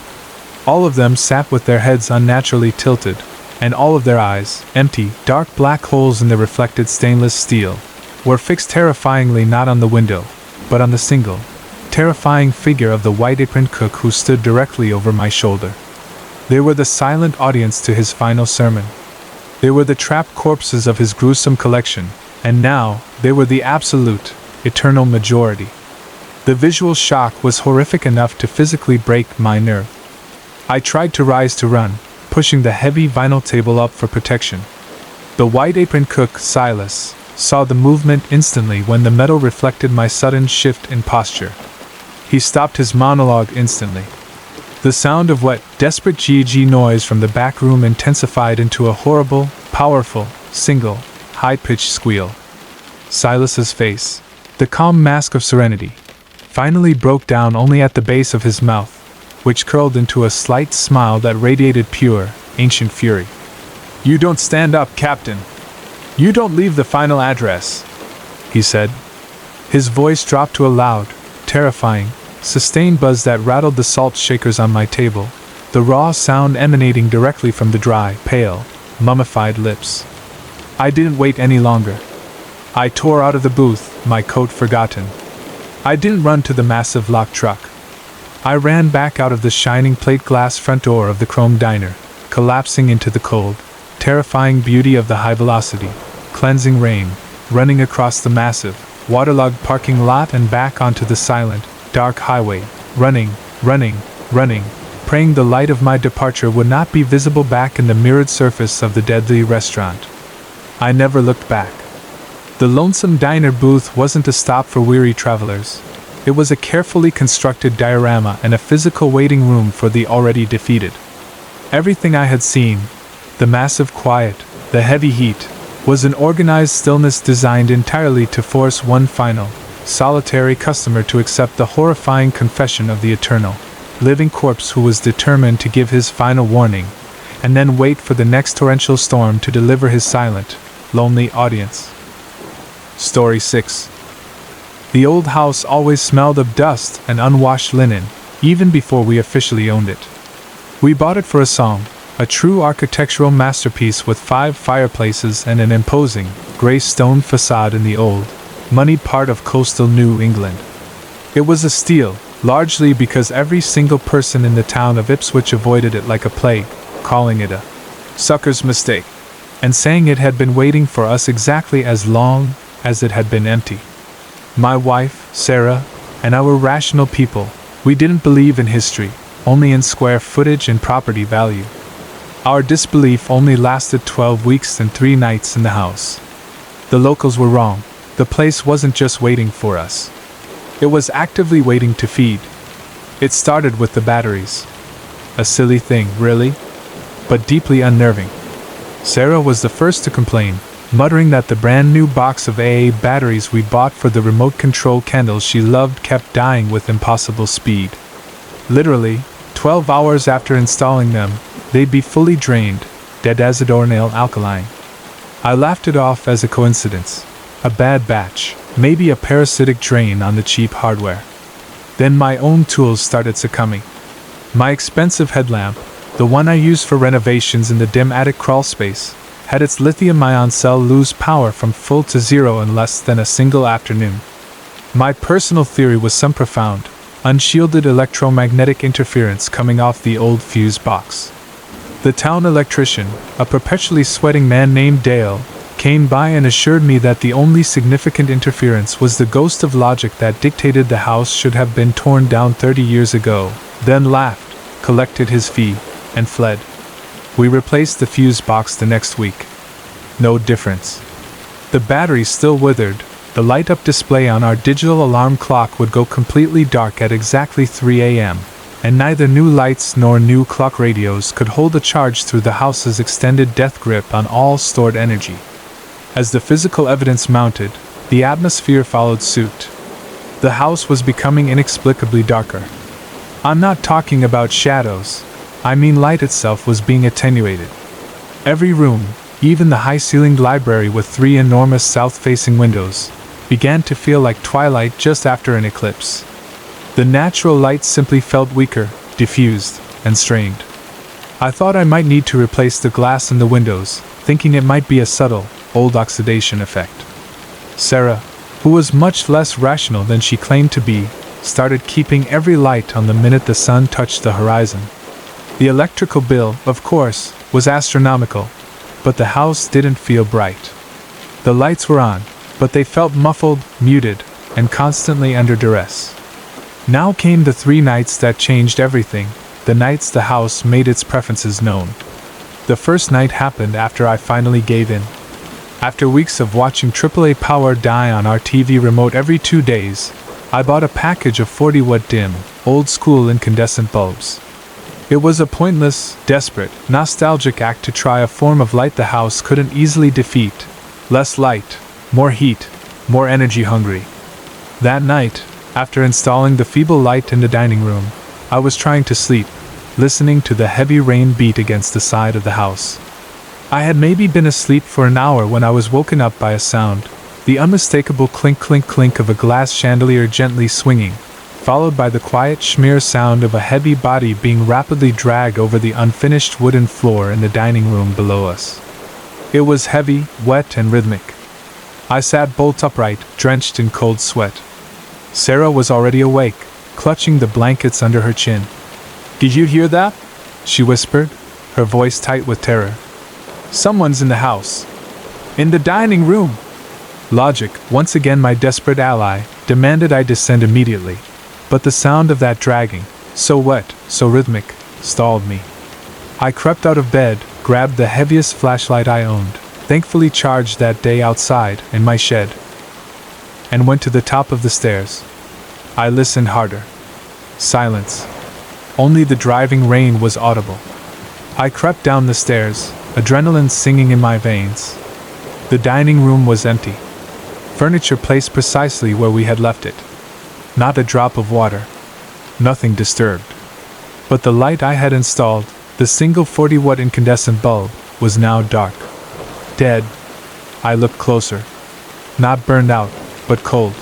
All of them sat with their heads unnaturally tilted, and all of their eyes, empty, dark black holes in the reflected stainless steel, were fixed terrifyingly not on the window, but on the single, terrifying figure of the white-aproned cook who stood directly over my shoulder. They were the silent audience to his final sermon. They were the trapped corpses of his gruesome collection, and now, they were the absolute, eternal majority. The visual shock was horrific enough to physically break my nerve. I tried to rise to run, pushing the heavy vinyl table up for protection. The white-aproned cook, Silas, saw the movement instantly when the metal reflected my sudden shift in posture. He stopped his monologue instantly. The sound of wet, desperate GG noise from the back room intensified into a horrible, powerful, single, high-pitched squeal. Silas's face, the calm mask of serenity, finally broke down only at the base of his mouth, which curled into a slight smile that radiated pure, ancient fury. "You don't stand up, Captain. You don't leave the final address," he said. His voice dropped to a loud, terrifying, sustained buzz that rattled the salt shakers on my table, the raw sound emanating directly from the dry, pale, mummified lips. I didn't wait any longer. I tore out of the booth, my coat forgotten. I didn't run to the massive locked truck. I ran back out of the shining plate glass front door of the chrome diner, collapsing into the cold, terrifying beauty of the high-velocity, cleansing rain, running across the massive, waterlogged parking lot and back onto the silent, dark highway, running, praying the light of my departure would not be visible back in the mirrored surface of the deadly restaurant. I never looked back. The lonesome diner booth wasn't a stop for weary travelers. It was a carefully constructed diorama and a physical waiting room for the already defeated. Everything I had seen, the massive quiet, the heavy heat, was an organized stillness designed entirely to force one final, solitary customer to accept the horrifying confession of the eternal, living corpse who was determined to give his final warning, and then wait for the next torrential storm to deliver his silent, lonely audience. Story 6. The old house always smelled of dust and unwashed linen, even before we officially owned it. We bought it for a song, a true architectural masterpiece with 5 fireplaces and an imposing, gray stone facade in the old, moneyed part of coastal New England. It was a steal, largely because every single person in the town of Ipswich avoided it like a plague, calling it a sucker's mistake, and saying it had been waiting for us exactly as long as it had been empty. My wife, Sarah, and I were rational people. We didn't believe in history, only in square footage and property value. Our disbelief only lasted 12 weeks and 3 nights in the house. The locals were wrong. The place wasn't just waiting for us. It was actively waiting to feed. It started with the batteries. A silly thing, really, but deeply unnerving. Sarah was the first to complain, muttering that the brand new box of AA batteries we bought for the remote control candles she loved kept dying with impossible speed. Literally, 12 hours after installing them, they'd be fully drained, dead as a doornail alkaline. I laughed it off as a coincidence, a bad batch, maybe a parasitic drain on the cheap hardware. Then my own tools started succumbing. My expensive headlamp, the one I used for renovations in the dim attic crawl space, had its lithium-ion cell lose power from full to zero in less than a single afternoon. My personal theory was some profound, unshielded electromagnetic interference coming off the old fuse box. The town electrician, a perpetually sweating man named Dale, came by and assured me that the only significant interference was the ghost of logic that dictated the house should have been torn down 30 years ago, then laughed, collected his fee, and fled. We replaced the fuse box the next week. No difference. The battery still withered. The light-up display on our digital alarm clock would go completely dark at exactly 3 a.m., and neither new lights nor new clock radios could hold a charge through the house's extended death grip on all stored energy. As the physical evidence mounted, the atmosphere followed suit. The house was becoming inexplicably darker. I'm not talking about shadows. I mean light itself was being attenuated. Every room, even the high-ceilinged library with 3 enormous south-facing windows, began to feel like twilight just after an eclipse. The natural light simply felt weaker, diffused, and strained. I thought I might need to replace the glass in the windows, thinking it might be a subtle, old oxidation effect. Sarah, who was much less rational than she claimed to be, started keeping every light on the minute the sun touched the horizon. The electrical bill, of course, was astronomical, but the house didn't feel bright. The lights were on, but they felt muffled, muted, and constantly under duress. Now came the 3 nights that changed everything, the nights the house made its preferences known. The first night happened after I finally gave in. After weeks of watching AAA power die on our TV remote every 2 days, I bought a package of 40-watt dim, old-school incandescent bulbs. It was a pointless, desperate, nostalgic act to try a form of light the house couldn't easily defeat. Less light, more heat, more energy hungry. That night, after installing the feeble light in the dining room, I was trying to sleep, listening to the heavy rain beat against the side of the house. I had maybe been asleep for an hour when I was woken up by a sound, the unmistakable clink-clink-clink of a glass chandelier gently swinging, followed by the quiet schmear sound of a heavy body being rapidly dragged over the unfinished wooden floor in the dining room below us. It was heavy, wet, and rhythmic. I sat bolt upright, drenched in cold sweat. Sarah was already awake, clutching the blankets under her chin. "Did you hear that?" she whispered, her voice tight with terror. "Someone's in the house." In the dining room! Logic, once again my desperate ally, demanded I descend immediately. But the sound of that dragging, so wet, so rhythmic, stalled me. I crept out of bed, grabbed the heaviest flashlight I owned, thankfully charged that day outside in my shed, and went to the top of the stairs. I listened harder. Silence. Only the driving rain was audible. I crept down the stairs, adrenaline singing in my veins. The dining room was empty. Furniture placed precisely where we had left it. Not a drop of water. Nothing disturbed. But the light I had installed, the single 40-watt incandescent bulb, was now dark. Dead. I looked closer. Not burned out, but cold.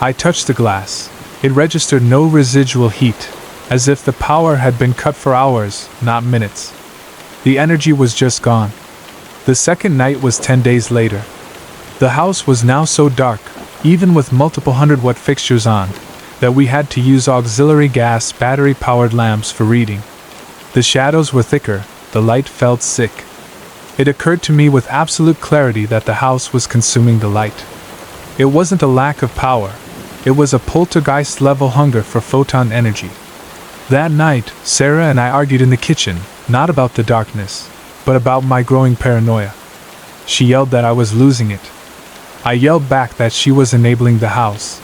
I touched the glass. It registered no residual heat, as if the power had been cut for hours, not minutes. The energy was just gone. The second night was 10 days later. The house was now so dark, even with multiple 100-watt fixtures on, that we had to use auxiliary gas battery-powered lamps for reading. The shadows were thicker, the light felt sick. It occurred to me with absolute clarity that the house was consuming the light. It wasn't a lack of power, it was a poltergeist-level hunger for photon energy. That night, Sarah and I argued in the kitchen, not about the darkness, but about my growing paranoia. She yelled that I was losing it. I yelled back that she was enabling the house.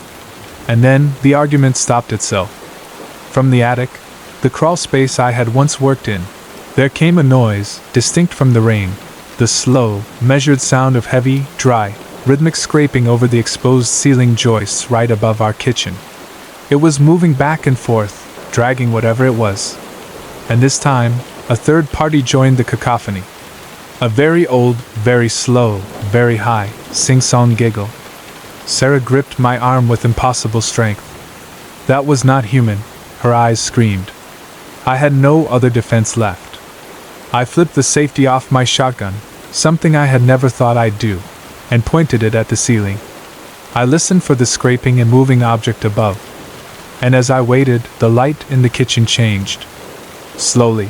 And then, the argument stopped itself. From the attic, the crawl space I had once worked in, there came a noise, distinct from the rain, the slow, measured sound of heavy, dry, rhythmic scraping over the exposed ceiling joists right above our kitchen. It was moving back and forth, dragging whatever it was. And this time, a third party joined the cacophony. A very old, very slow, very high, sing-song giggle. Sarah gripped my arm with impossible strength. That was not human, her eyes screamed. I had no other defense left. I flipped the safety off my shotgun, something I had never thought I'd do, and pointed it at the ceiling. I listened for the scraping and moving object above. And as I waited, the light in the kitchen changed. Slowly.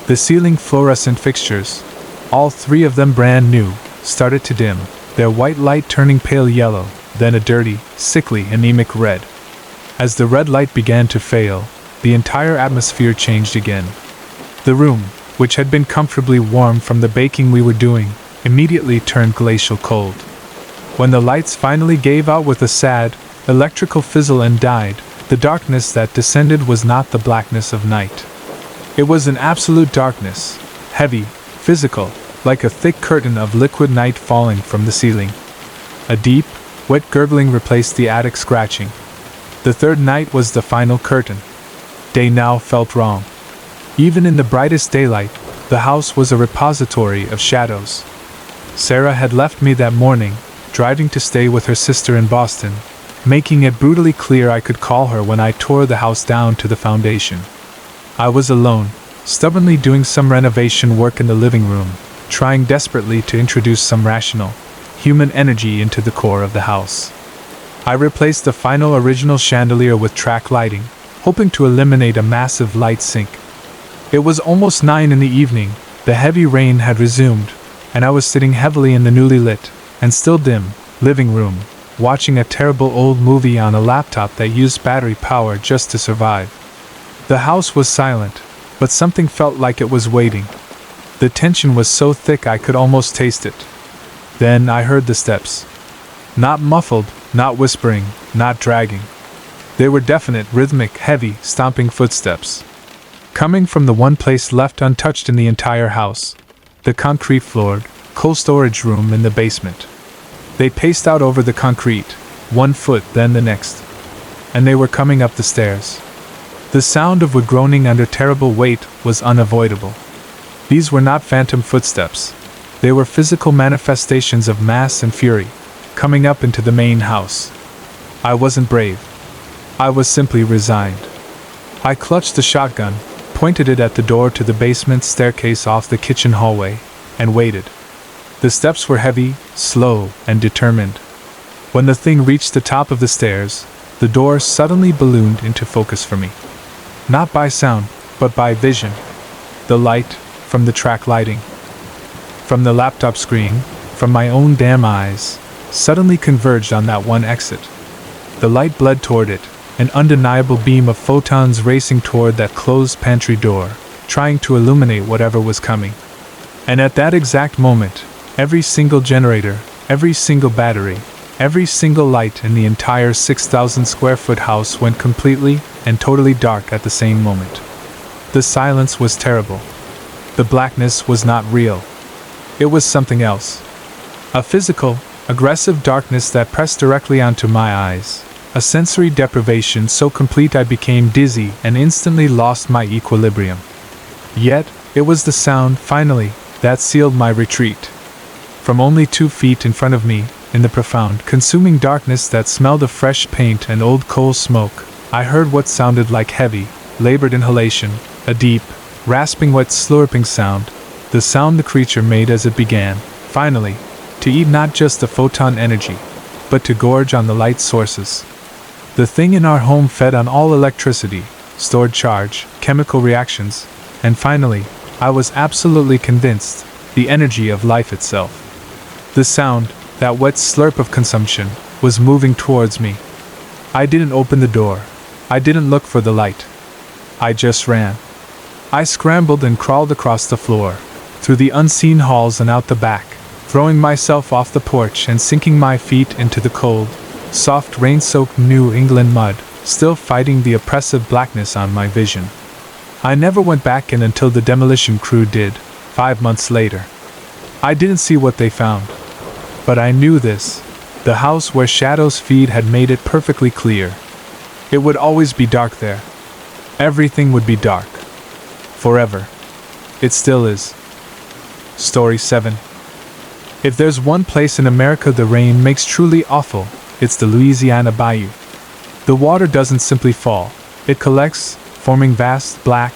The ceiling fluorescent fixtures, all three of them brand new, started to dim, their white light turning pale yellow, then a dirty, sickly, anemic red. As the red light began to fail, the entire atmosphere changed again. The room, which had been comfortably warm from the baking we were doing, immediately turned glacial cold. When the lights finally gave out with a sad, electrical fizzle and died, the darkness that descended was not the blackness of night. It was an absolute darkness, heavy, physical, like a thick curtain of liquid night falling from the ceiling. A deep, wet gurgling replaced the attic scratching. The third night was the final curtain. Day now felt wrong. Even in the brightest daylight, the house was a repository of shadows. Sarah had left me that morning, driving to stay with her sister in Boston, making it brutally clear I could call her when I tore the house down to the foundation. I was alone, stubbornly doing some renovation work in the living room, trying desperately to introduce some rational, human energy into the core of the house. I replaced the final original chandelier with track lighting, hoping to eliminate a massive light sink. It was almost 9 in the evening, the heavy rain had resumed, and I was sitting heavily in the newly lit, and still dim, living room, watching a terrible old movie on a laptop that used battery power just to survive. The house was silent, but something felt like it was waiting. The tension was so thick I could almost taste it. Then I heard the steps. Not muffled, not whispering, not dragging. They were definite, rhythmic, heavy, stomping footsteps. Coming from the one place left untouched in the entire house, the concrete-floored, cold storage room in the basement. They paced out over the concrete, 1 foot then the next. And they were coming up the stairs. The sound of wood groaning under terrible weight was unavoidable. These were not phantom footsteps. They were physical manifestations of mass and fury, coming up into the main house. I wasn't brave. I was simply resigned. I clutched the shotgun, pointed it at the door to the basement staircase off the kitchen hallway, and waited. The steps were heavy, slow, and determined. When the thing reached the top of the stairs, the door suddenly ballooned into focus for me. Not by sound, but by vision. The light, from the track lighting. From the laptop screen, from my own damn eyes, suddenly converged on that one exit. The light bled toward it, an undeniable beam of photons racing toward that closed pantry door, trying to illuminate whatever was coming. And at that exact moment, every single generator, every single battery, every single light in the entire 6,000 square foot house went completely and totally dark at the same moment. The silence was terrible. The blackness was not real. It was something else. A physical, aggressive darkness that pressed directly onto my eyes. A sensory deprivation so complete I became dizzy and instantly lost my equilibrium. Yet, it was the sound, finally, that sealed my retreat. From only 2 feet in front of me, in the profound, consuming darkness that smelled of fresh paint and old coal smoke, I heard what sounded like heavy, labored inhalation, a deep, rasping wet slurping sound, the sound the creature made as it began, finally, to eat not just the photon energy, but to gorge on the light sources. The thing in our home fed on all electricity, stored charge, chemical reactions, and finally, I was absolutely convinced, the energy of life itself. The sound, that wet slurp of consumption, was moving towards me. I didn't open the door. I didn't look for the light. I just ran. I scrambled and crawled across the floor, through the unseen halls and out the back, throwing myself off the porch and sinking my feet into the cold, soft rain-soaked New England mud, still fighting the oppressive blackness on my vision. I never went back in until the demolition crew did, 5 months later. I didn't see what they found. But I knew this. The house where shadows feed had made it perfectly clear. It would always be dark there. Everything would be dark. Forever. It still is. Story 7. If there's one place in America the rain makes truly awful, it's the Louisiana Bayou. The water doesn't simply fall. It collects, forming vast, black,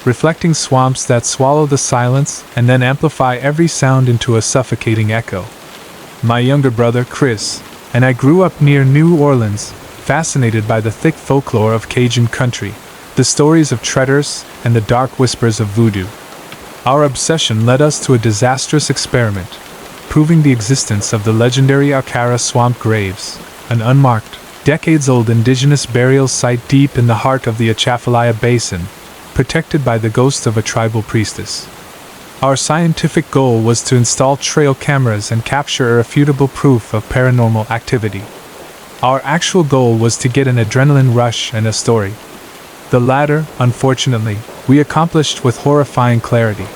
reflecting swamps that swallow the silence and then amplify every sound into a suffocating echo. My younger brother, Chris, and I grew up near New Orleans, fascinated by the thick folklore of Cajun country, the stories of treaders, and the dark whispers of voodoo. Our obsession led us to a disastrous experiment, proving the existence of the legendary Arcara swamp graves, an unmarked, decades-old indigenous burial site deep in the heart of the Atchafalaya Basin, protected by the ghost of a tribal priestess. Our scientific goal was to install trail cameras and capture irrefutable proof of paranormal activity. Our actual goal was to get an adrenaline rush and a story. The latter, unfortunately, we accomplished with horrifying clarity.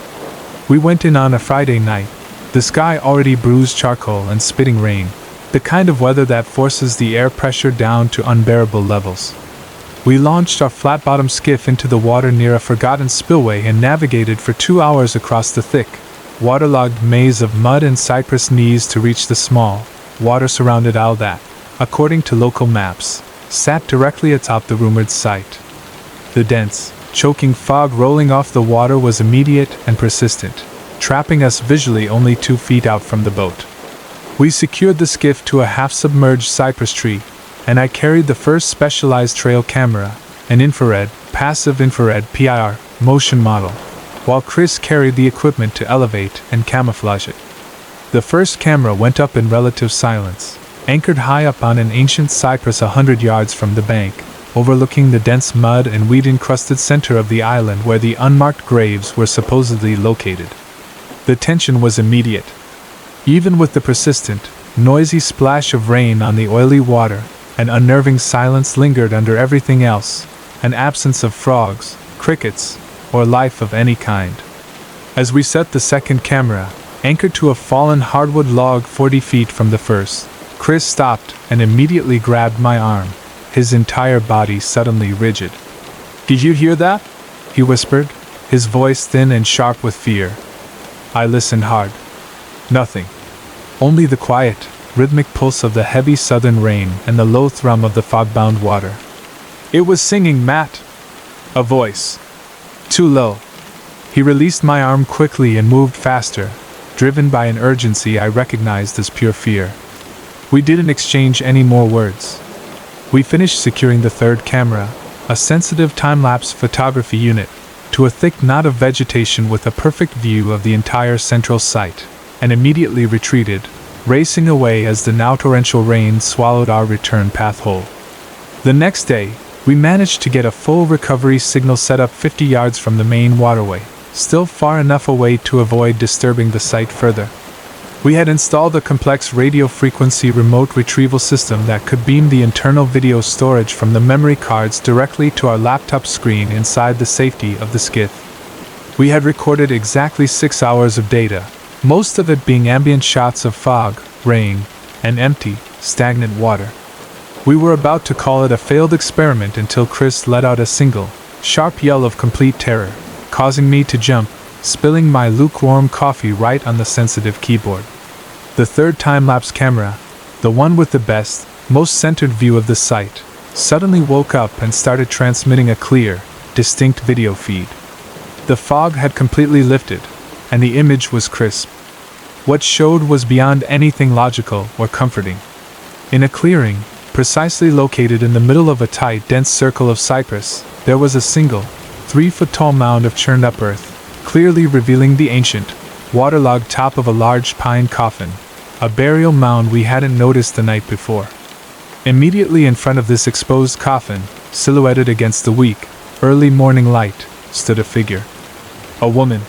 We went in on a Friday night, the sky already bruised charcoal and spitting rain, the kind of weather that forces the air pressure down to unbearable levels. We launched our flat-bottom skiff into the water near a forgotten spillway and navigated for 2 hours across the thick, waterlogged maze of mud and cypress knees to reach the small, water-surrounded isle that, according to local maps, sat directly atop the rumored site. The dense, choking fog rolling off the water was immediate and persistent, trapping us visually only 2 feet out from the boat. We secured the skiff to a half-submerged cypress tree, and I carried the first specialized trail camera, an infrared, passive infrared PIR, motion model, while Chris carried the equipment to elevate and camouflage it. The first camera went up in relative silence, anchored high up on an ancient cypress 100 yards from the bank, overlooking the dense mud and weed-encrusted center of the island where the unmarked graves were supposedly located. The tension was immediate. Even with the persistent, noisy splash of rain on the oily water, an unnerving silence lingered under everything else, an absence of frogs, crickets, or life of any kind. As we set the second camera, anchored to a fallen hardwood log 40 feet from the first, Chris stopped and immediately grabbed my arm, his entire body suddenly rigid. "Did you hear that?" he whispered, his voice thin and sharp with fear. I listened hard. Nothing. Only the quiet, rhythmic pulse of the heavy southern rain and the low thrum of the fog-bound water. "It was singing, Matt!" A voice. Too low. He released my arm quickly and moved faster, driven by an urgency I recognized as pure fear. We didn't exchange any more words. We finished securing the third camera, a sensitive time-lapse photography unit, to a thick knot of vegetation with a perfect view of the entire central site. and immediately retreated, racing away as the now torrential rain swallowed our return path whole. The next day, we managed to get a full recovery signal set up 50 yards from the main waterway, still far enough away to avoid disturbing the site further. We had installed a complex radio frequency remote retrieval system that could beam the internal video storage from the memory cards directly to our laptop screen inside the safety of the skiff. We had recorded exactly 6 hours of data, most of it being ambient shots of fog, rain, and empty, stagnant water. We were about to call it a failed experiment until Chris let out a single, sharp yell of complete terror, causing me to jump, spilling my lukewarm coffee right on the sensitive keyboard. The third time-lapse camera, the one with the best, most centered view of the site, suddenly woke up and started transmitting a clear, distinct video feed. The fog had completely lifted, and the image was crisp. What showed was beyond anything logical or comforting. In a clearing, precisely located in the middle of a tight, dense circle of cypress, there was a single, 3-foot-tall mound of churned-up earth, clearly revealing the ancient, waterlogged top of a large pine coffin, a burial mound we hadn't noticed the night before. Immediately in front of this exposed coffin, silhouetted against the weak, early morning light, stood a figure. A woman.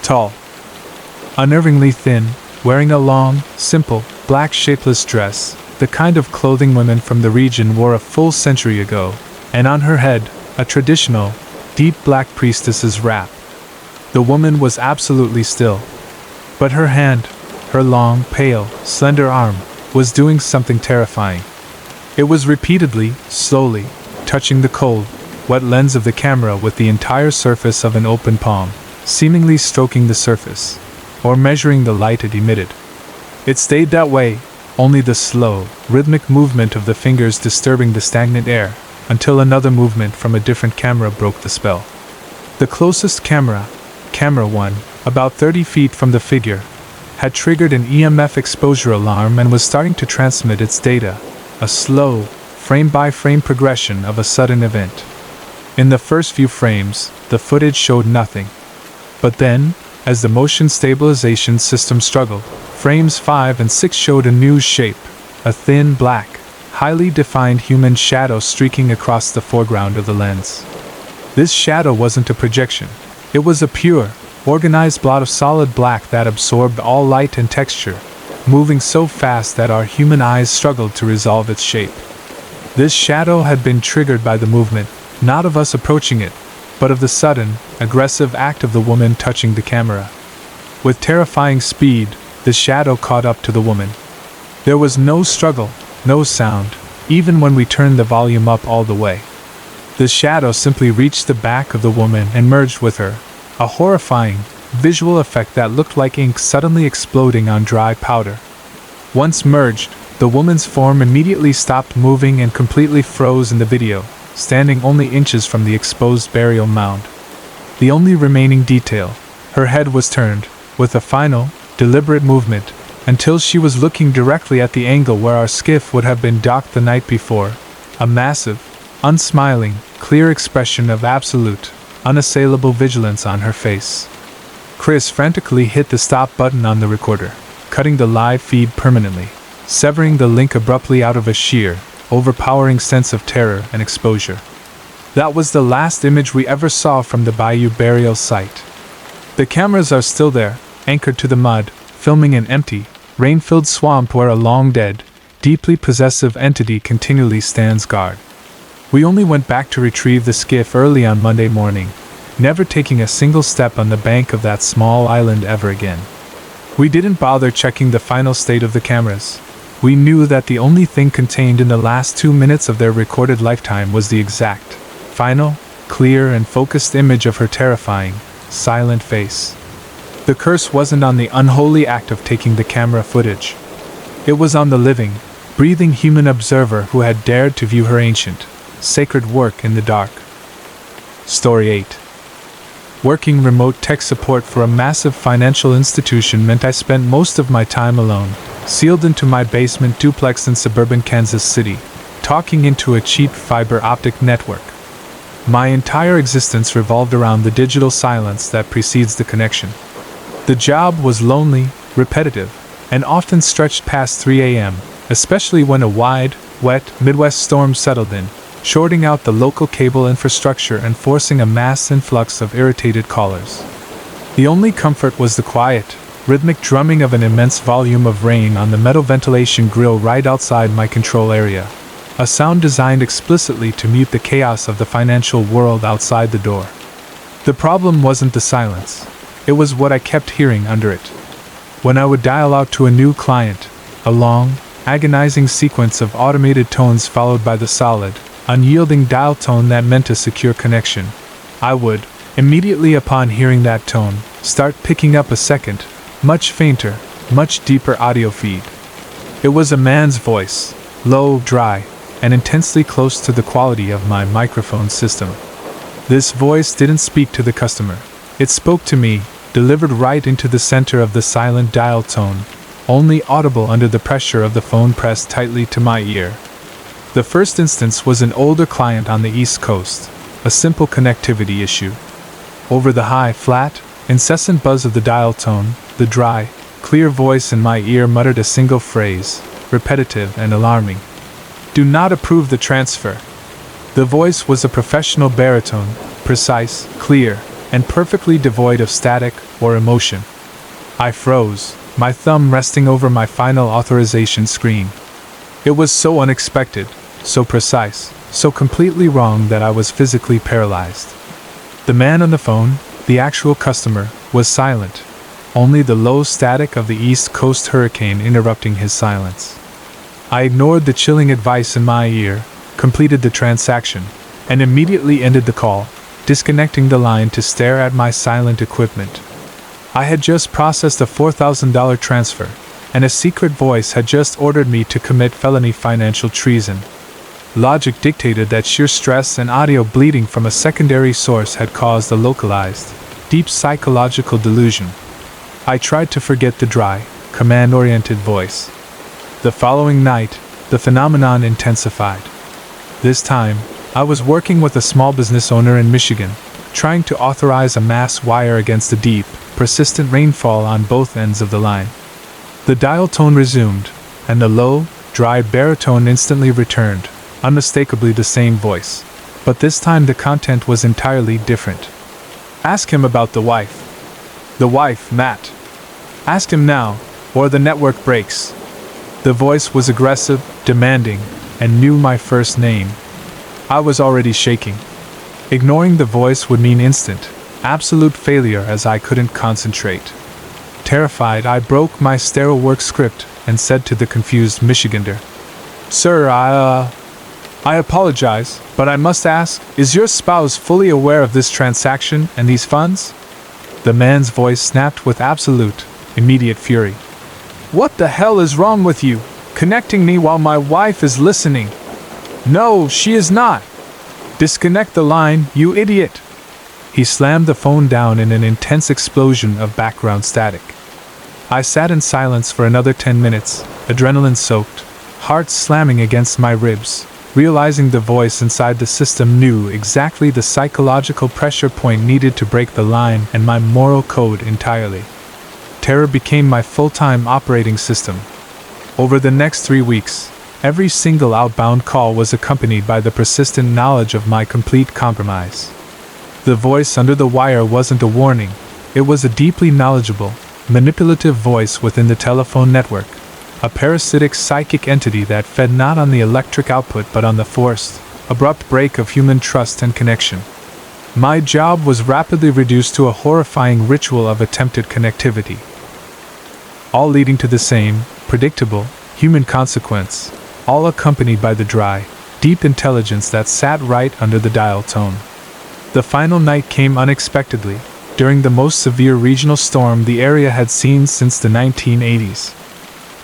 Tall. Unnervingly thin, wearing a long, simple, black shapeless dress, the kind of clothing women from the region wore a full century ago, and on her head, a traditional, deep black priestess's wrap. The woman was absolutely still. But her hand, her long, pale, slender arm, was doing something terrifying. It was repeatedly, slowly, touching the cold, wet lens of the camera with the entire surface of an open palm, seemingly stroking the surface, or measuring the light it emitted. It stayed that way, only the slow, rhythmic movement of the fingers disturbing the stagnant air, until another movement from a different camera broke the spell. The closest camera, Camera 1, about 30 feet from the figure, had triggered an EMF exposure alarm and was starting to transmit its data, a slow, frame-by-frame progression of a sudden event. In the first few frames, the footage showed nothing. But then, as the motion stabilization system struggled, frames 5 and 6 showed a new shape, a thin black, highly defined human shadow streaking across the foreground of the lens. This shadow wasn't a projection. It was a pure, organized blot of solid black that absorbed all light and texture, moving so fast that our human eyes struggled to resolve its shape. This shadow had been triggered by the movement, not of us approaching it, but of the sudden, aggressive act of the woman touching the camera. With terrifying speed, the shadow caught up to the woman. There was no struggle, no sound, even when we turned the volume up all the way. The shadow simply reached the back of the woman and merged with her, a horrifying, visual effect that looked like ink suddenly exploding on dry powder. Once merged, the woman's form immediately stopped moving and completely froze in the video, standing only inches from the exposed burial mound. The only remaining detail, her head was turned, with a final, deliberate movement, until she was looking directly at the angle where our skiff would have been docked the night before, a massive, unsmiling, clear expression of absolute, unassailable vigilance on her face. Chris frantically hit the stop button on the recorder, cutting the live feed permanently, severing the link abruptly out of a sheer, overpowering sense of terror and exposure. That was the last image we ever saw from the Bayou burial site. The cameras are still there, anchored to the mud, filming an empty, rain-filled swamp where a long-dead, deeply possessive entity continually stands guard. We only went back to retrieve the skiff early on Monday morning, never taking a single step on the bank of that small island ever again. We didn't bother checking the final state of the cameras. We knew that the only thing contained in the last 2 minutes of their recorded lifetime was the exact, final, clear and focused image of her terrifying, silent face. The curse wasn't on the unholy act of taking the camera footage. It was on the living, breathing human observer who had dared to view her ancient, sacred work in the dark. Story 8. Working remote tech support for a massive financial institution meant I spent most of my time alone, sealed into my basement duplex in suburban Kansas City, talking into a cheap fiber optic network. My entire existence revolved around the digital silence that precedes the connection. The job was lonely, repetitive, and often stretched past 3 a.m., especially when a wide, wet Midwest storm settled in, shorting out the local cable infrastructure and forcing a mass influx of irritated callers. The only comfort was the quiet, rhythmic drumming of an immense volume of rain on the metal ventilation grill right outside my control area, a sound designed explicitly to mute the chaos of the financial world outside the door. The problem wasn't the silence, it was what I kept hearing under it. When I would dial out to a new client, a long, agonizing sequence of automated tones followed by the solid, unyielding dial tone that meant a secure connection, I would, immediately upon hearing that tone, start picking up a second, much fainter, much deeper audio feed. It was a man's voice, low, dry, and intensely close to the quality of my microphone system. This voice didn't speak to the customer. It spoke to me, delivered right into the center of the silent dial tone, only audible under the pressure of the phone pressed tightly to my ear. The first instance was an older client on the East Coast, a simple connectivity issue. Over the high, flat, incessant buzz of the dial tone, the dry, clear voice in my ear muttered a single phrase, repetitive and alarming. "Do not approve the transfer." The voice was a professional baritone, precise, clear, and perfectly devoid of static or emotion. I froze, my thumb resting over my final authorization screen. It was so unexpected, so precise, so completely wrong that I was physically paralyzed. The man on the phone, the actual customer, was silent, only the low static of the East Coast hurricane interrupting his silence. I ignored the chilling advice in my ear, completed the transaction, and immediately ended the call, disconnecting the line to stare at my silent equipment. I had just processed a $4,000 transfer, and a secret voice had just ordered me to commit felony financial treason. Logic dictated that sheer stress and audio bleeding from a secondary source had caused a localized, deep psychological delusion. I tried to forget the dry, command-oriented voice. The following night, the phenomenon intensified. This time, I was working with a small business owner in Michigan, trying to authorize a mass wire against the deep, persistent rainfall on both ends of the line. The dial tone resumed, and the low, dry baritone instantly returned, unmistakably the same voice, but this time the content was entirely different. "Ask him about the wife." "The wife, Matt. Ask him now, or the network breaks." The voice was aggressive, demanding, and knew my first name. I was already shaking. Ignoring the voice would mean instant, absolute failure as I couldn't concentrate. Terrified, I broke my sterile work script and said to the confused Michigander, "Sir, I apologize, but I must ask, is your spouse fully aware of this transaction and these funds?" The man's voice snapped with absolute, immediate fury. "What the hell is wrong with you? Connecting me while my wife is listening." "No, she is not." "Disconnect the line, you idiot." He slammed the phone down in an intense explosion of background static. I sat in silence for another 10 minutes, adrenaline-soaked, heart slamming against my ribs, realizing the voice inside the system knew exactly the psychological pressure point needed to break the line and my moral code entirely. Terror became my full-time operating system. Over the next 3 weeks, every single outbound call was accompanied by the persistent knowledge of my complete compromise. The voice under the wire wasn't a warning, it was a deeply knowledgeable, manipulative voice within the telephone network, a parasitic psychic entity that fed not on the electric output but on the forced, abrupt break of human trust and connection. My job was rapidly reduced to a horrifying ritual of attempted connectivity, all leading to the same, predictable, human consequence, all accompanied by the dry, deep intelligence that sat right under the dial tone. The final night came unexpectedly, during the most severe regional storm the area had seen since the 1980s.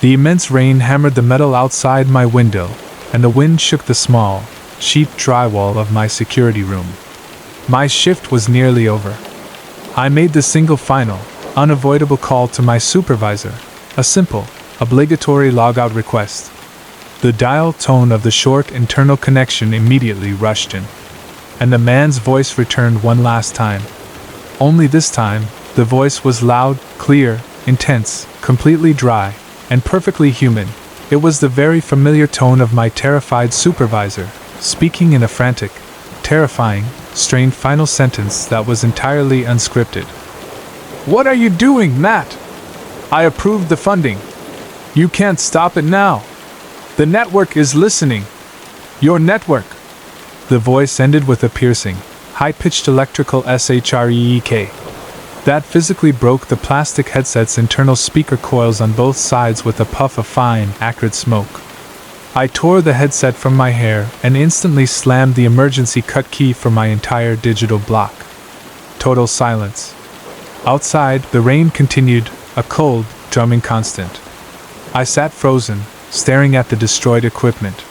The immense rain hammered the metal outside my window, and the wind shook the small, cheap drywall of my security room. My shift was nearly over. I made the single final, unavoidable call to my supervisor, a simple, obligatory logout request. The dial tone of the short internal connection immediately rushed in, and the man's voice returned one last time. Only this time, the voice was loud, clear, intense, completely dry, and perfectly human. It was the very familiar tone of my terrified supervisor, speaking in a frantic, terrifying, strained final sentence that was entirely unscripted. "What are you doing, Matt? I approved the funding. You can't stop it now. The network is listening. Your network." The voice ended with a piercing, high-pitched electrical shriek that physically broke the plastic headset's internal speaker coils on both sides with a puff of fine, acrid smoke. I tore the headset from my hair and instantly slammed the emergency cut key for my entire digital block. Total silence. Outside, the rain continued, a cold, drumming constant. I sat frozen, staring at the destroyed equipment.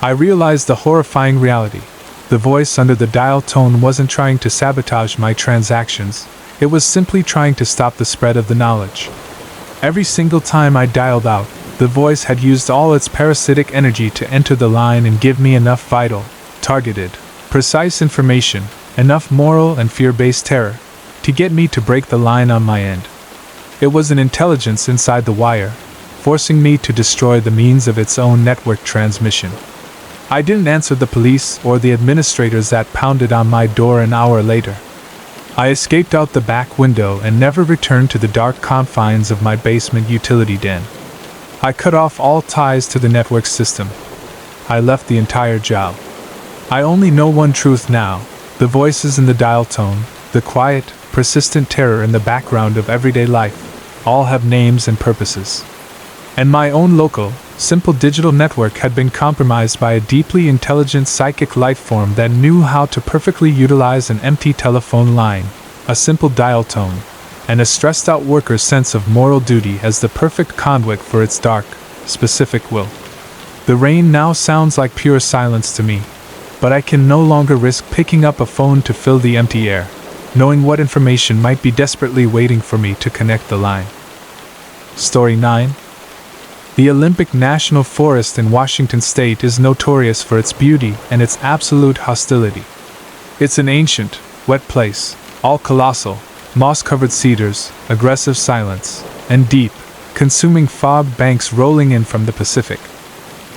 I realized the horrifying reality. The voice under the dial tone wasn't trying to sabotage my transactions, it was simply trying to stop the spread of the knowledge. Every single time I dialed out, the voice had used all its parasitic energy to enter the line and give me enough vital, targeted, precise information, enough moral and fear-based terror, to get me to break the line on my end. It was an intelligence inside the wire, forcing me to destroy the means of its own network transmission. I didn't answer the police or the administrators that pounded on my door an hour later. I escaped out the back window and never returned to the dark confines of my basement utility den. I cut off all ties to the network system. I left the entire job. I only know one truth now: the voices in the dial tone, the quiet, persistent terror in the background of everyday life, all have names and purposes. And my own local, simple digital network had been compromised by a deeply intelligent psychic life form that knew how to perfectly utilize an empty telephone line, a simple dial tone, and a stressed-out worker's sense of moral duty as the perfect conduit for its dark, specific will. The rain now sounds like pure silence to me, but I can no longer risk picking up a phone to fill the empty air, knowing what information might be desperately waiting for me to connect the line. Story 9. The Olympic National Forest in Washington State is notorious for its beauty and its absolute hostility. It's an ancient, wet place, all colossal, moss-covered cedars, aggressive silence, and deep, consuming fog banks rolling in from the Pacific.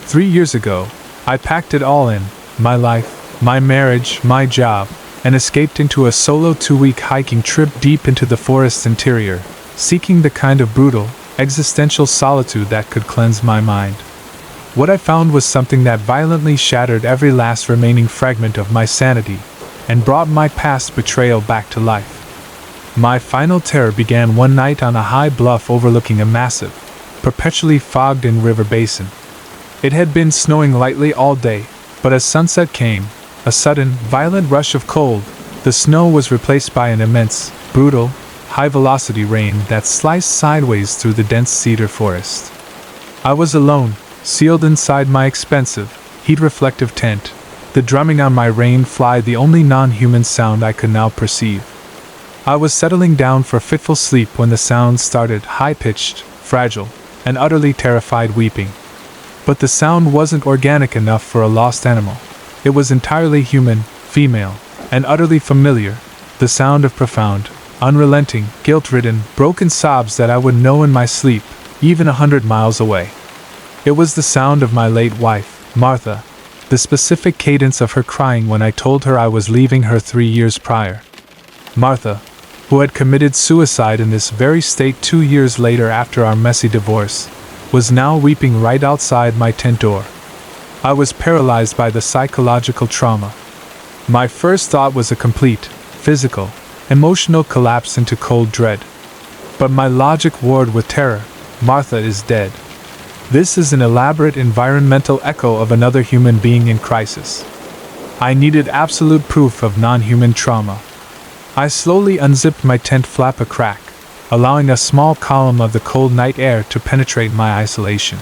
3 years ago, I packed it all in, my life, my marriage, my job, and escaped into a solo 2-week hiking trip deep into the forest's interior, seeking the kind of brutal, existential solitude that could cleanse my mind. What I found was something that violently shattered every last remaining fragment of my sanity and brought my past betrayal back to life. My final terror began one night on a high bluff overlooking a massive, perpetually fogged-in river basin. It had been snowing lightly all day, but as sunset came, a sudden, violent rush of cold, the snow was replaced by an immense, brutal, high-velocity rain that sliced sideways through the dense cedar forest. I was alone, sealed inside my expensive, heat-reflective tent, the drumming on my rain fly the only non-human sound I could now perceive. I was settling down for fitful sleep when the sound started, high-pitched, fragile, and utterly terrified weeping. But the sound wasn't organic enough for a lost animal. It was entirely human, female, and utterly familiar, the sound of profound, unrelenting, guilt-ridden, broken sobs that I would know in my sleep, even 100 miles away. It was the sound of my late wife, Martha, the specific cadence of her crying when I told her I was leaving her 3 years prior. Martha, who had committed suicide in this very state 2 years later after our messy divorce, was now weeping right outside my tent door. I was paralyzed by the psychological trauma. My first thought was a complete, physical, emotional collapse into cold dread. But my logic warred with terror. Martha is dead. This is an elaborate environmental echo of another human being in crisis. I needed absolute proof of non-human trauma. I slowly unzipped my tent flap a crack, allowing a small column of the cold night air to penetrate my isolation.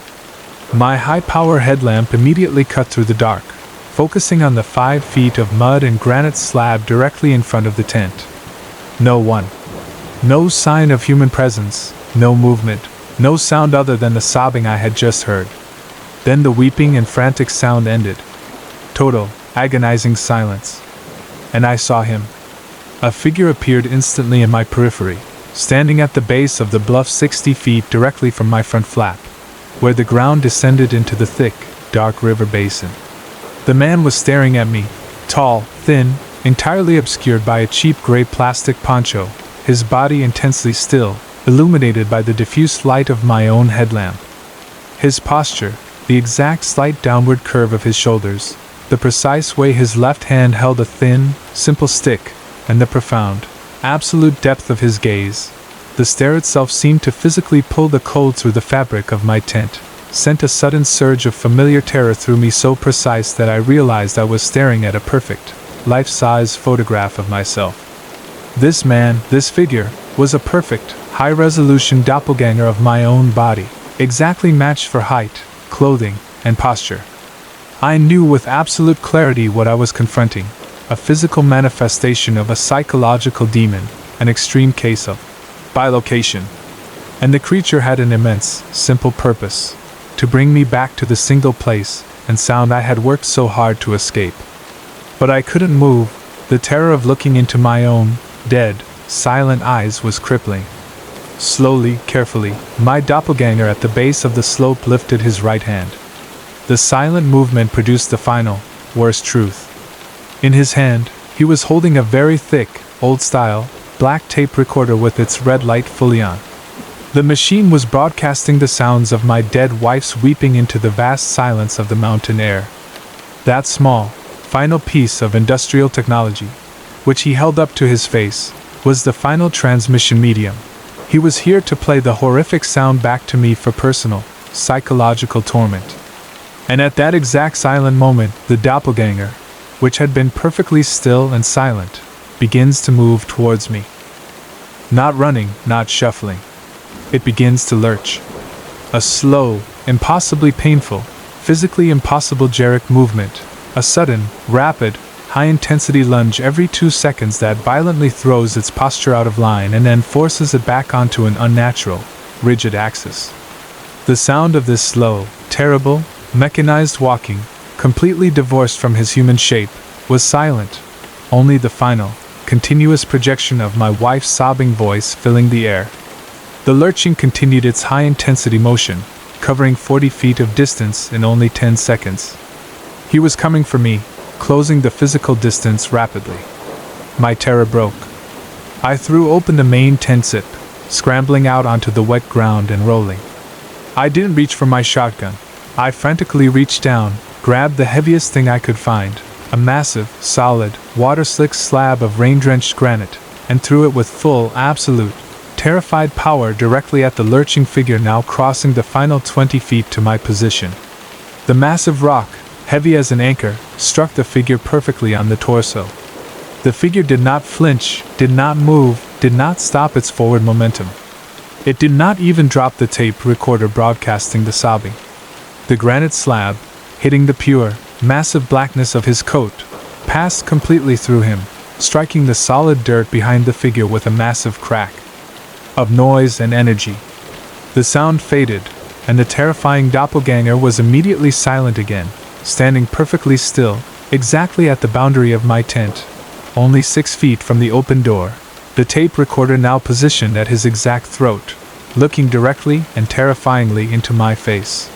My high-power headlamp immediately cut through the dark, focusing on the 5 feet of mud and granite slab directly in front of the tent. No one. No sign of human presence, no movement, no sound other than the sobbing I had just heard. Then the weeping and frantic sound ended. Total, agonizing silence. And I saw him. A figure appeared instantly in my periphery, standing at the base of the bluff 60 feet directly from my front flap, where the ground descended into the thick, dark river basin. The man was staring at me, tall, thin, entirely obscured by a cheap gray plastic poncho, his body intensely still, illuminated by the diffuse light of my own headlamp. His posture, the exact slight downward curve of his shoulders, the precise way his left hand held a thin, simple stick, and the profound, absolute depth of his gaze, the stare itself seemed to physically pull the cold through the fabric of my tent, sent a sudden surge of familiar terror through me so precise that I realized I was staring at a perfect, life-size photograph of myself. This man, this figure, was a perfect, high-resolution doppelganger of my own body, exactly matched for height, clothing, and posture. I knew with absolute clarity what I was confronting, a physical manifestation of a psychological demon, an extreme case of bilocation. And the creature had an immense, simple purpose, to bring me back to the single place and sound I had worked so hard to escape. But I couldn't move. The terror of looking into my own, dead, silent eyes was crippling. Slowly, carefully, my doppelganger at the base of the slope lifted his right hand. The silent movement produced the final, worst truth. In his hand, he was holding a very thick, old-style, black tape recorder with its red light fully on. The machine was broadcasting the sounds of my dead wife's weeping into the vast silence of the mountain air. That small, final piece of industrial technology, which he held up to his face, was the final transmission medium. He was here to play the horrific sound back to me for personal, psychological torment. And at that exact silent moment, the doppelganger, which had been perfectly still and silent, begins to move towards me. Not running, not shuffling. It begins to lurch. A slow, impossibly painful, physically impossible jerk movement, a sudden, rapid, high-intensity lunge every 2 seconds that violently throws its posture out of line and then forces it back onto an unnatural, rigid axis. The sound of this slow, terrible, mechanized walking, completely divorced from his human shape, was silent. Only the final, continuous projection of my wife's sobbing voice filling the air. The lurching continued its high-intensity motion, covering 40 feet of distance in only 10 seconds. He was coming for me, closing the physical distance rapidly. My terror broke. I threw open the main tent zip, scrambling out onto the wet ground and rolling. I didn't reach for my shotgun. I frantically reached down, grabbed the heaviest thing I could find, a massive, solid, water-slick slab of rain-drenched granite, and threw it with full, absolute, terrified power directly at the lurching figure now crossing the final 20 feet to my position. The massive rock, heavy as an anchor, struck the figure perfectly on the torso. The figure did not flinch, did not move, did not stop its forward momentum. It did not even drop the tape recorder broadcasting the sobbing. The granite slab, hitting the pure, massive blackness of his coat, passed completely through him, striking the solid dirt behind the figure with a massive crack of noise and energy. The sound faded, and the terrifying doppelganger was immediately silent again, standing perfectly still, exactly at the boundary of my tent, only 6 feet from the open door, the tape recorder now positioned at his exact throat, looking directly and terrifyingly into my face.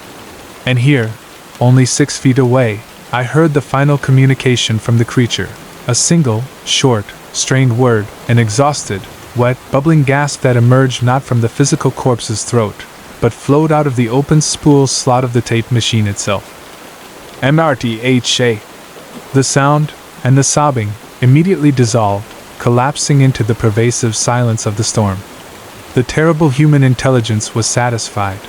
And here, only 6 feet away, I heard the final communication from the creature, a single, short, strained word, an exhausted, wet, bubbling gasp that emerged not from the physical corpse's throat, but flowed out of the open spool slot of the tape machine itself. MRTHA. The sound, and the sobbing, immediately dissolved, collapsing into the pervasive silence of the storm. The terrible human intelligence was satisfied.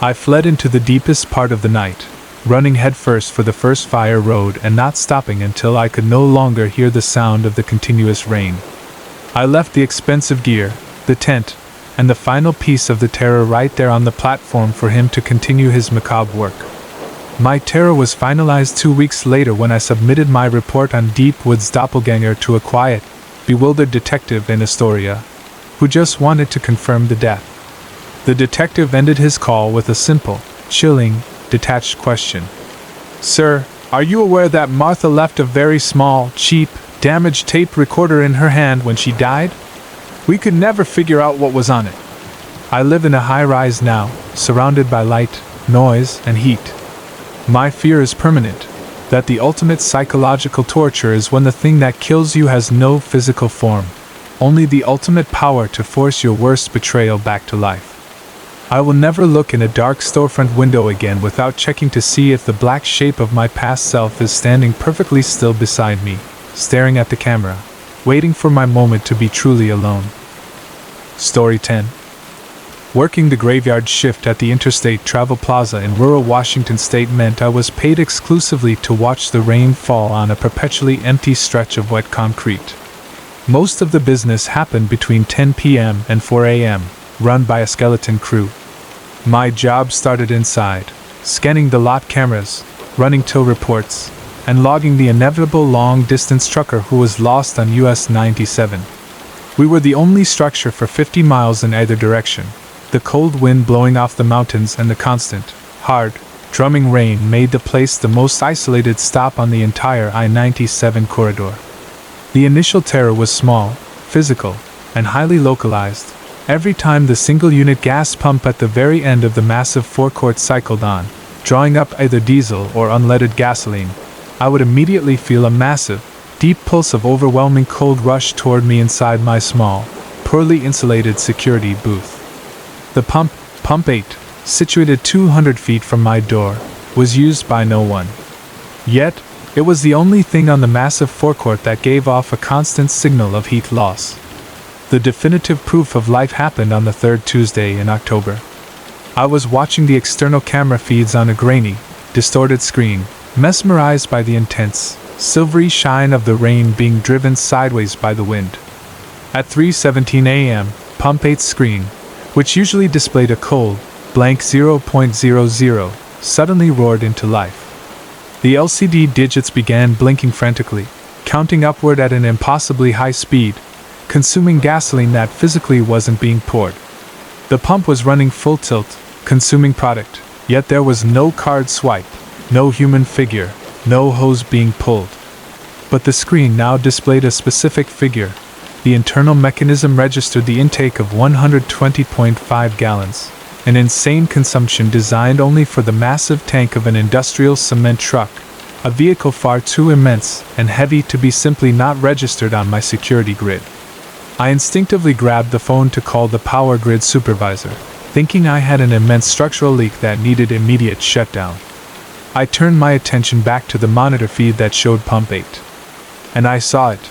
I fled into the deepest part of the night, running headfirst for the first fire road and not stopping until I could no longer hear the sound of the continuous rain. I left the expensive gear, the tent, and the final piece of the terror right there on the platform for him to continue his macabre work. My terror was finalized 2 weeks later when I submitted my report on Deepwood's doppelganger to a quiet, bewildered detective in Astoria, who just wanted to confirm the death. The detective ended his call with a simple, chilling, detached question. "Sir, are you aware that Martha left a very small, cheap, damaged tape recorder in her hand when she died?" We could never figure out what was on it. I live in a high-rise now, surrounded by light, noise, and heat. My fear is permanent, that the ultimate psychological torture is when the thing that kills you has no physical form, only the ultimate power to force your worst betrayal back to life. I will never look in a dark storefront window again without checking to see if the black shape of my past self is standing perfectly still beside me, staring at the camera, waiting for my moment to be truly alone. Story 10. Working the graveyard shift at the Interstate Travel Plaza in rural Washington state meant I was paid exclusively to watch the rain fall on a perpetually empty stretch of wet concrete. Most of the business happened between 10 p.m. and 4 a.m., run by a skeleton crew. My job started inside, scanning the lot cameras, running tow reports, and logging the inevitable long-distance trucker who was lost on US 97. We were the only structure for 50 miles in either direction. The cold wind blowing off the mountains and the constant, hard, drumming rain made the place the most isolated stop on the entire I-97 corridor. The initial terror was small, physical, and highly localized. Every time the single-unit gas pump at the very end of the massive forecourt cycled on, drawing up either diesel or unleaded gasoline, I would immediately feel a massive, deep pulse of overwhelming cold rush toward me inside my small, poorly insulated security booth. The Pump 8, situated 200 feet from my door, was used by no one. Yet, it was the only thing on the massive forecourt that gave off a constant signal of heat loss. The definitive proof of life happened on the third Tuesday in October. I was watching the external camera feeds on a grainy, distorted screen, mesmerized by the intense, silvery shine of the rain being driven sideways by the wind. At 3:17 a.m., Pump 8's screen, which usually displayed a cold, blank 0.00, suddenly roared into life. The LCD digits began blinking frantically, counting upward at an impossibly high speed, consuming gasoline that physically wasn't being poured. The pump was running full tilt, consuming product, yet there was no card swipe, no human figure, no hose being pulled. But the screen now displayed a specific figure. The internal mechanism registered the intake of 120.5 gallons, an insane consumption designed only for the massive tank of an industrial cement truck, a vehicle far too immense and heavy to be simply not registered on my security grid. I instinctively grabbed the phone to call the power grid supervisor, thinking I had an immense structural leak that needed immediate shutdown. I turned my attention back to the monitor feed that showed Pump 8. And I saw it.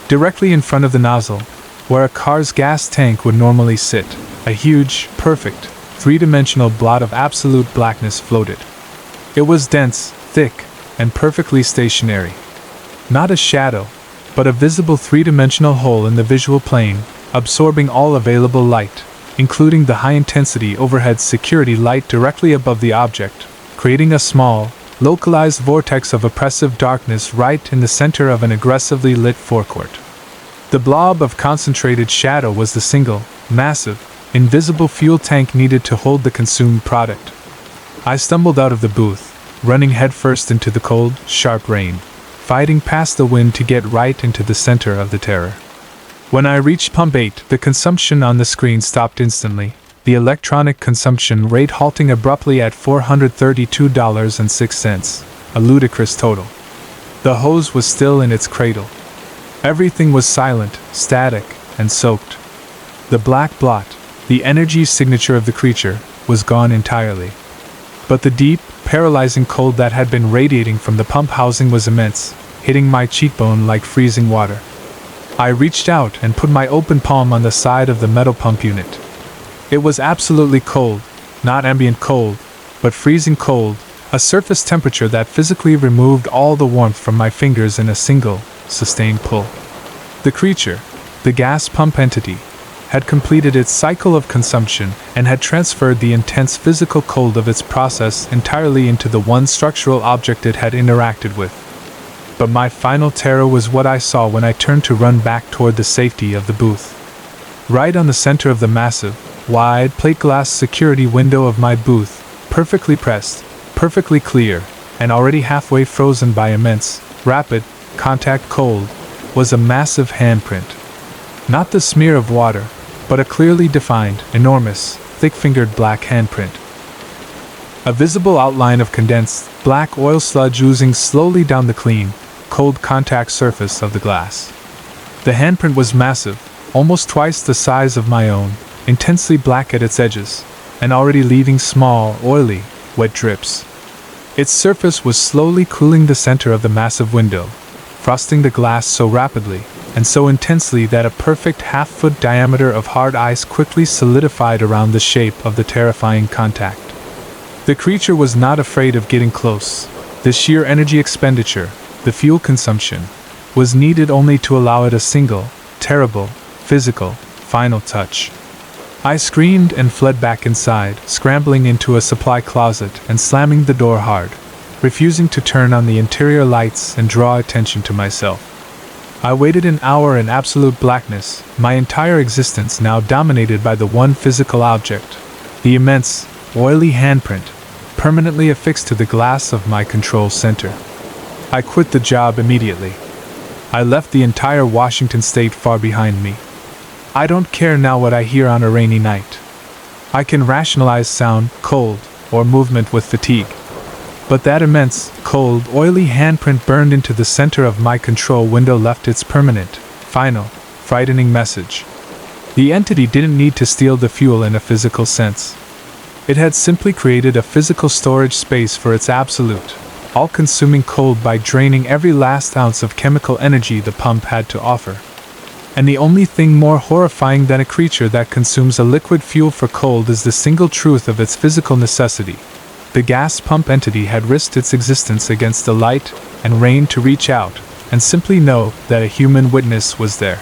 Directly in front of the nozzle, where a car's gas tank would normally sit, a huge, perfect, three-dimensional blot of absolute blackness floated. It was dense, thick, and perfectly stationary. Not a shadow, but a visible three-dimensional hole in the visual plane, absorbing all available light, including the high-intensity overhead security light directly above the object, creating a small, localized vortex of oppressive darkness right in the center of an aggressively lit forecourt. The blob of concentrated shadow was the single, massive, invisible fuel tank needed to hold the consumed product. I stumbled out of the booth, running headfirst into the cold, sharp rain, fighting past the wind to get right into the center of the terror. When I reached Pump 8, the consumption on the screen stopped instantly, the electronic consumption rate halting abruptly at $432.06, a ludicrous total. The hose was still in its cradle. Everything was silent, static, and soaked. The black blot, the energy signature of the creature, was gone entirely. But the deep, paralyzing cold that had been radiating from the pump housing was immense, hitting my cheekbone like freezing water. I reached out and put my open palm on the side of the metal pump unit. It was absolutely cold, not ambient cold, but freezing cold, a surface temperature that physically removed all the warmth from my fingers in a single, sustained pull. The creature, the gas pump entity, had completed its cycle of consumption and had transferred the intense physical cold of its process entirely into the one structural object it had interacted with. But my final terror was what I saw when I turned to run back toward the safety of the booth. Right on the center of the massive, wide plate glass security window of my booth, perfectly pressed, perfectly clear, and already halfway frozen by immense, rapid, contact cold, was a massive handprint. Not the smear of water, but a clearly defined, enormous, thick-fingered black handprint. A visible outline of condensed, black oil sludge oozing slowly down the clean, cold contact surface of the glass. The handprint was massive, almost twice the size of my own, intensely black at its edges, and already leaving small, oily, wet drips. Its surface was slowly cooling the center of the massive window, frosting the glass so rapidly and so intensely that a perfect half-foot diameter of hard ice quickly solidified around the shape of the terrifying contact. The creature was not afraid of getting close. The sheer energy expenditure, the fuel consumption, was needed only to allow it a single, terrible, physical, final touch. I screamed and fled back inside, scrambling into a supply closet and slamming the door hard, refusing to turn on the interior lights and draw attention to myself. I waited an hour in absolute blackness, my entire existence now dominated by the one physical object, the immense, oily handprint, permanently affixed to the glass of my control center. I quit the job immediately. I left the entire Washington state far behind me. I don't care now what I hear on a rainy night. I can rationalize sound, cold, or movement with fatigue. But that immense, cold, oily handprint burned into the center of my control window left its permanent, final, frightening message. The entity didn't need to steal the fuel in a physical sense. It had simply created a physical storage space for its absolute, all-consuming cold by draining every last ounce of chemical energy the pump had to offer. And the only thing more horrifying than a creature that consumes a liquid fuel for cold is the single truth of its physical necessity. The gas pump entity had risked its existence against the light and rain to reach out and simply know that a human witness was there.